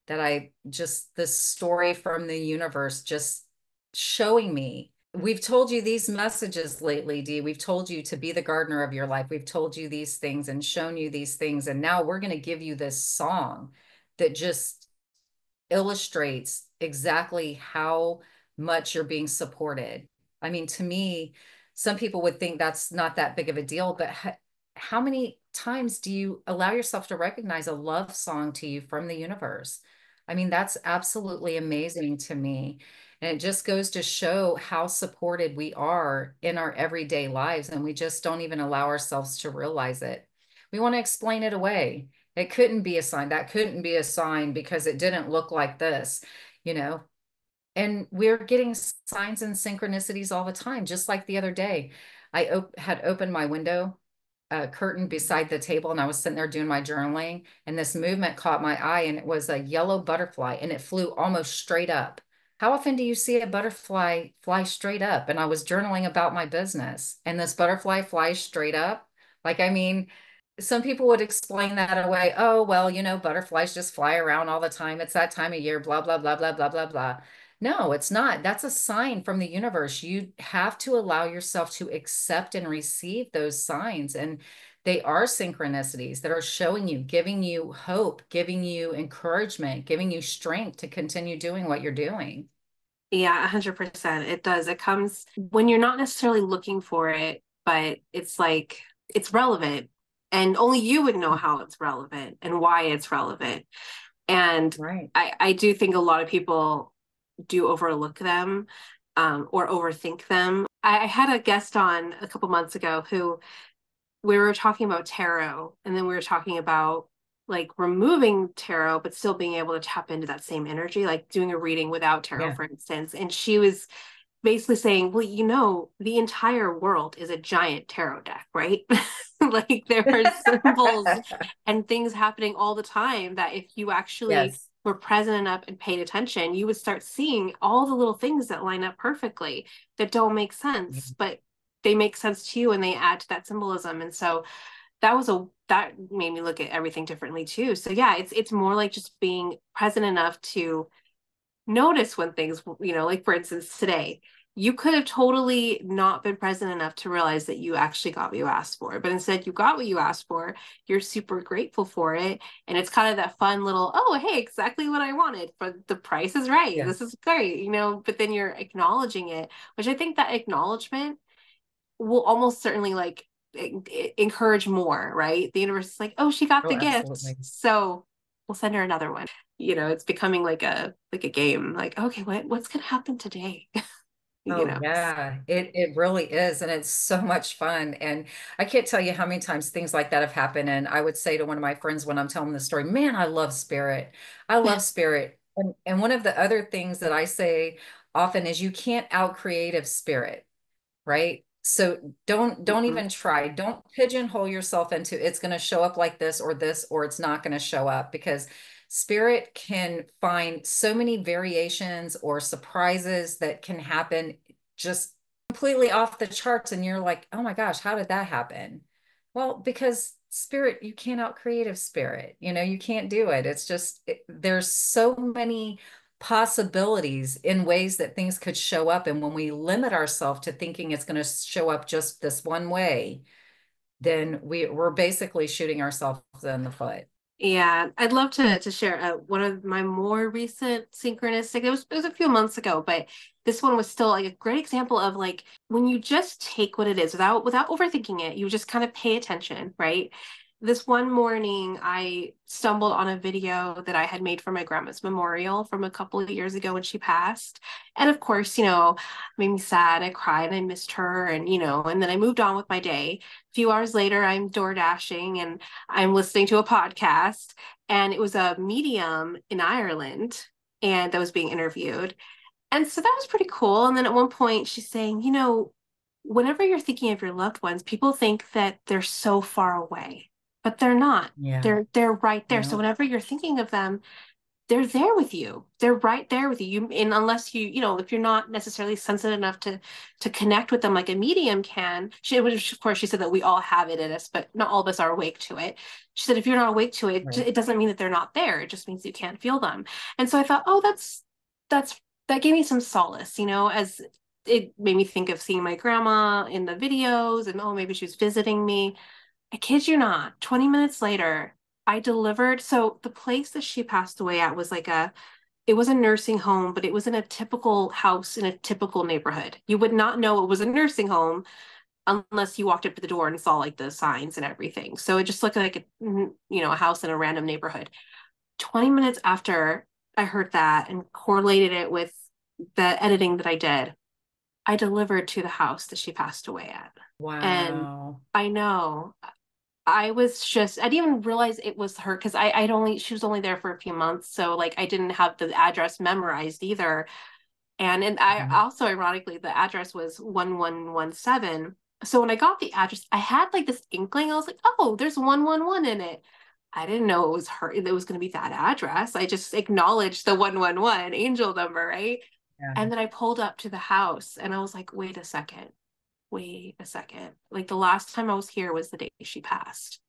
that this story from the universe just showing me. We've told you these messages lately, Dee. We've told you to be the gardener of your life. We've told you these things and shown you these things. And now we're going to give you this song that just illustrates exactly how much you're being supported. I mean, to me, some people would think that's not that big of a deal, but how many times do you allow yourself to recognize a love song to you from the universe? I mean, that's absolutely amazing to me. And it just goes to show how supported we are in our everyday lives. And we just don't even allow ourselves to realize it. We want to explain it away. It couldn't be a sign. That couldn't be a sign because it didn't look like this, you know. And we're getting signs and synchronicities all the time. Just like the other day, I had opened my window curtain beside the table and I was sitting there doing my journaling and this movement caught my eye and it was a yellow butterfly and it flew almost straight up. How often do you see a butterfly fly straight up? And I was journaling about my business and this butterfly flies straight up. Like, I mean, some people would explain that away. Oh, well, butterflies just fly around all the time. It's that time of year, blah, blah, blah, blah, blah, blah, blah. No, it's not. That's a sign from the universe. You have to allow yourself to accept and receive those signs. And they are synchronicities that are showing you, giving you hope, giving you encouragement, giving you strength to continue doing what you're doing. Yeah, 100%. It does. It comes when you're not necessarily looking for it, but it's like it's relevant. And only you would know how it's relevant and why it's relevant. And Right. I do think a lot of people do overlook them or overthink them. I had a guest on a couple months ago who we were talking about tarot, and then we were talking about like removing tarot, but still being able to tap into that same energy, like doing a reading without tarot, Yeah. for instance. And she was basically saying, well, the entire world is a giant tarot deck, right? Like there are symbols and things happening all the time that if you actually Yes. were present enough and paid attention, you would start seeing all the little things that line up perfectly that don't make sense, but they make sense to you and they add to that symbolism. And so that made me look at everything differently too. So yeah, it's more like just being present enough to notice when things, like for instance, today, you could have totally not been present enough to realize that you actually got what you asked for, but instead you got what you asked for. You're super grateful for it. And it's kind of that fun little, oh, hey, exactly what I wanted, for the price is right. Yeah. This is great, but then you're acknowledging it, which I think that acknowledgement will almost certainly like encourage more, right? The universe is like, oh, she got Oh, the gift, absolutely. so we'll send her another one. It's becoming like a game, like, okay, what's gonna happen today? you Oh know yeah, it really is. And it's so much fun. And I can't tell you how many times things like that have happened. And I would say to one of my friends when I'm telling the story, man, I love spirit. I love spirit. And one of the other things that I say often is you can't out creative spirit, right? So don't Mhm. even try. Don't pigeonhole yourself into it's going to show up like this, or it's not going to show up because spirit can find so many variations or surprises that can happen just completely off the charts. And you're like, oh my gosh, how did that happen? Well, because spirit, you can't out creative spirit. You can't do it. It's just, there's so many possibilities in ways that things could show up. And when we limit ourselves to thinking it's going to show up just this one way, then we're basically shooting ourselves in the foot. Yeah, I'd love to share one of my more recent synchronistic. It was a few months ago, but this one was still like a great example of like when you just take what it is without overthinking it, you just kind of pay attention, right? this one morning, I stumbled on a video that I had made for my grandma's memorial from a couple of years ago when she passed. And of course, made me sad. I cried and I missed her. And then I moved on with my day. A few hours later, I'm door dashing and I'm listening to a podcast. And it was a medium in Ireland and that was being interviewed. And so that was pretty cool. And then at one point, she's saying, whenever you're thinking of your loved ones, people think that they're so far away, but they're not. Yeah. They're right there. So No. whenever you're thinking of them, they're there with you. They're right there with you. And unless if you're not necessarily sensitive enough to connect with them like a medium can, of course she said that we all have it in us, but not all of us are awake to it. She said if you're not awake to it, Right. it doesn't mean that they're not there. It just means you can't feel them. And so I thought, oh, that gave me some solace, as it made me think of seeing my grandma in the videos and, oh, maybe she was visiting me. I kid you not, 20 minutes later, I delivered. So the place that she passed away at was it was a nursing home, but it was in a typical house in a typical neighborhood. You would not know it was a nursing home unless you walked up to the door and saw like the signs and everything. So it just looked like a house in a random neighborhood. 20 minutes after I heard that and correlated it with the editing that I did, I delivered to the house that she passed away at. And Wow. I know I didn't even realize it was her because she was only there for a few months. So like I didn't have the address memorized either. And I Mhm. also, ironically, the address was 1117. So when I got the address, I had like this inkling. I was like, oh, there's 111 in it. I didn't know it was her, it was going to be that address. I just acknowledged the 111 angel number, right? Yeah. And then I pulled up to the house and I was like, wait a second. Wait a second. Like the last time I was here was the day she passed.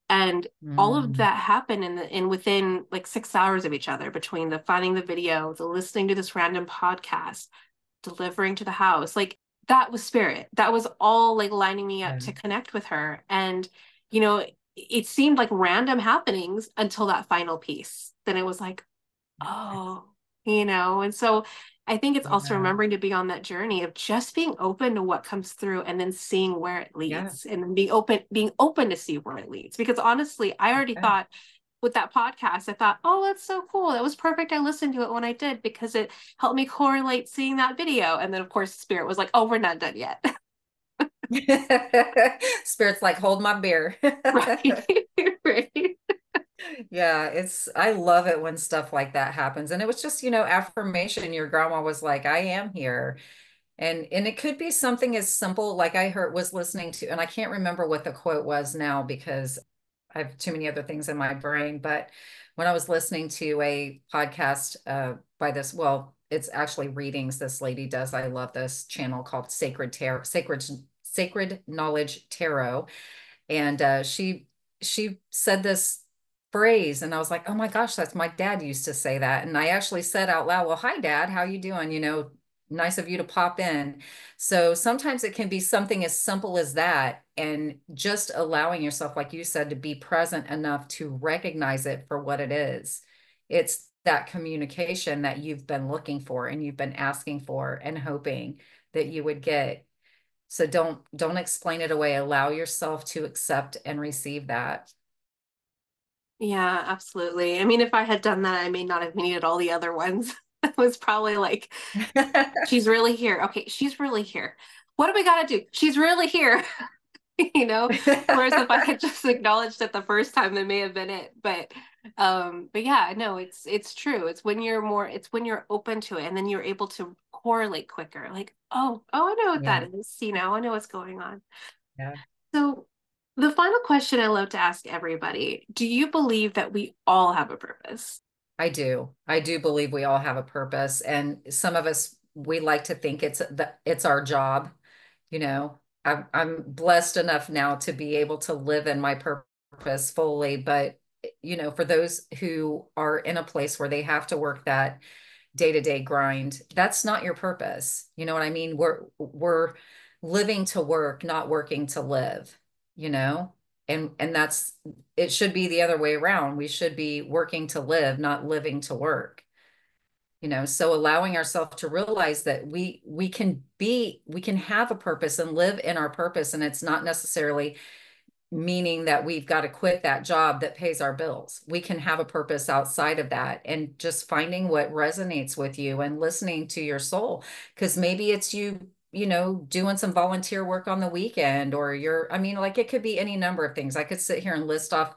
And all of Mm. that happened in within like 6 hours of each other between the finding the video, the listening to this random podcast, delivering to the house. Like that was spirit. That was all like lining me up Yeah. to connect with her. And, it seemed like random happenings until that final piece. Then it was like, oh, and so I think it's also Yeah. remembering to be on that journey of just being open to what comes through and then seeing where it Yeah. leads and then being open to see where it leads. Because honestly, I already Yeah. thought with that podcast, I thought, oh, that's so cool. That was perfect. I listened to it when I did because it helped me correlate seeing that video. And then of course Spirit was like, oh, we're not done yet. Spirit's like, hold my beer. Right. Right. Yeah, I love it when stuff like that happens. And it was just, affirmation. Your grandma was like, I am here. And it could be something as simple, like was listening to, and I can't remember what the quote was now because I have too many other things in my brain. But when I was listening to a podcast by this, well, it's actually readings this lady does. I love this channel called Sacred Knowledge Tarot. And she said this phrase, and I was like, oh my gosh, that's my dad used to say that. And I actually said out loud, well, hi dad, how you doing? Nice of you to pop in. So sometimes it can be something as simple as that, and just allowing yourself, like you said, to be present enough to recognize it for what it is. It's that communication that you've been looking for and you've been asking for and hoping that you would get. So don't explain it away. Allow yourself to accept and receive that. Yeah, absolutely. I mean, if I had done that, I may not have needed all the other ones. It was probably like, she's really here. Okay, she's really here. What do we got to do? She's really here. you know Whereas if I had just acknowledged it the first time, that may have been it. But yeah, no, it's true. It's when you're open to it and then you're able to correlate quicker, like, oh, I know what Yeah, that is. I know what's going on. yeah. So the final question I love to ask everybody: do you believe that we all have a purpose? I do. I do believe we all have a purpose, and some of us we like to think it's our job. I'm blessed enough now to be able to live in my purpose fully, but for those who are in a place where they have to work that day-to-day grind, that's not your purpose. You know what I mean? We're living to work, not working to live, you know? And that's it should be the other way around. We should be working to live, not living to work. So allowing ourselves to realize that we can have a purpose and live in our purpose, and it's not necessarily meaning that we've got to quit that job that pays our bills. We can have a purpose outside of that, and just finding what resonates with you and listening to your soul. Because maybe it's doing some volunteer work on the weekend, or I mean, like, it could be any number of things. I could sit here and list off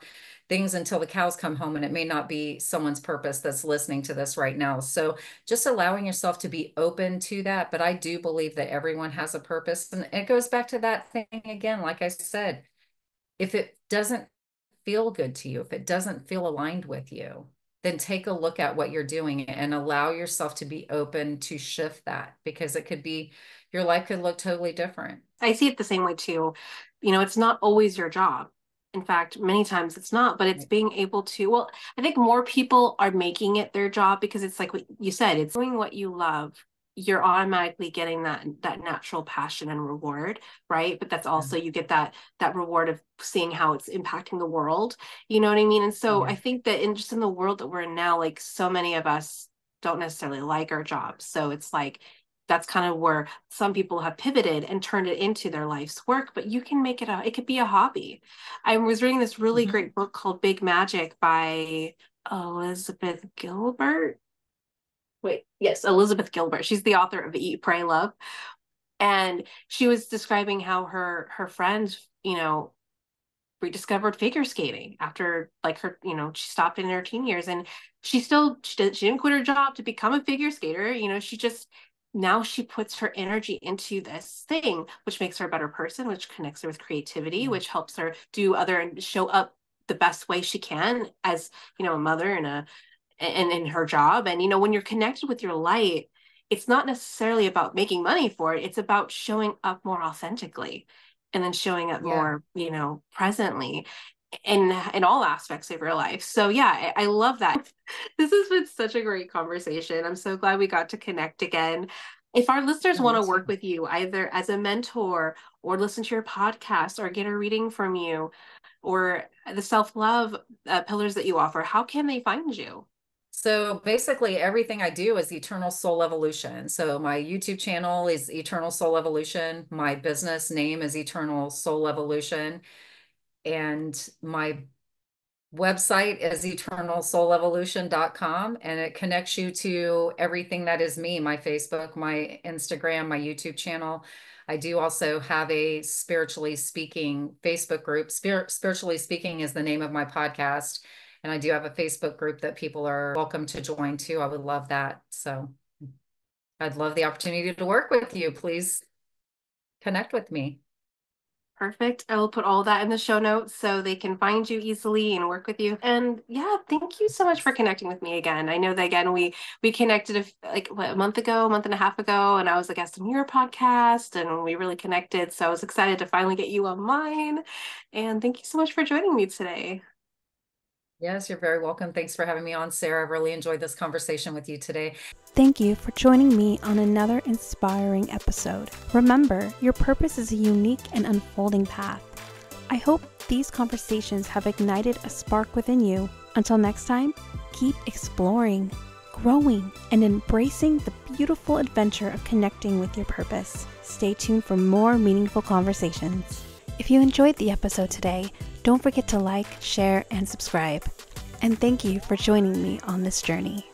things until the cows come home, and it may not be someone's purpose that's listening to this right now. So just allowing yourself to be open to that. But I do believe that everyone has a purpose. And it goes back to that thing again, like I said, if it doesn't feel good to you, if it doesn't feel aligned with you, then take a look at what you're doing and allow yourself to be open to shift that, because it could be, your life could look totally different. I see it the same way too. It's not always your job. In fact, many times it's not, but it's being able to, well, I think more people are making it their job, because it's like what you said, it's doing what you love. You're automatically getting that natural passion and reward, right? But that's also, you get that reward of seeing how it's impacting the world. You know what I mean? And so I think that in the world that we're in now, like, so many of us don't necessarily like our jobs. So it's like, that's kind of where some people have pivoted and turned it into their life's work, but you can make it could be a hobby. I was reading this really great book called Big Magic by Elizabeth Gilbert. Elizabeth Gilbert. She's the author of Eat, Pray, Love. And she was describing how her friends, rediscovered figure skating after, like, her, she stopped in her teen years, and she didn't quit her job to become a figure skater. Now she puts her energy into this thing, which makes her a better person, which connects her with creativity, which helps her do other and show up the best way she can as, a mother and in her job. And, when you're connected with your light, it's not necessarily about making money for it. It's about showing up more authentically, and then showing up more, presently in all aspects of your life. So yeah, I love that. This has been such a great conversation. I'm so glad we got to connect again. If our listeners want to work with you, either as a mentor, or listen to your podcast, or get a reading from you, or the self-love pillars that you offer, how can they find you? So basically everything I do is Eternal Soul Evolution. So my YouTube channel is Eternal Soul Evolution. My business name is Eternal Soul Evolution. And my website is eternalsoulevolution.com, and it connects you to everything that is me, my Facebook, my Instagram, my YouTube channel. I do also have a Spiritually Speaking Facebook group. Spiritually Speaking is the name of my podcast. And I do have a Facebook group that people are welcome to join too. I would love that. So I'd love the opportunity to work with you. Please connect with me. Perfect. I will put all that in the show notes so they can find you easily and work with you. And yeah, thank you so much for connecting with me again. I know that, again, we connected a month and a half ago, and I was a guest on your podcast, and we really connected. So I was excited to finally get you on mine. And thank you so much for joining me today. Yes, you're very welcome. Thanks for having me on, Sarah. I really enjoyed this conversation with you today. Thank you for joining me on another inspiring episode. Remember, your purpose is a unique and unfolding path. I hope these conversations have ignited a spark within you. Until next time, keep exploring, growing, and embracing the beautiful adventure of connecting with your purpose. Stay tuned for more meaningful conversations. If you enjoyed the episode today, don't forget to like, share, and subscribe. And thank you for joining me on this journey.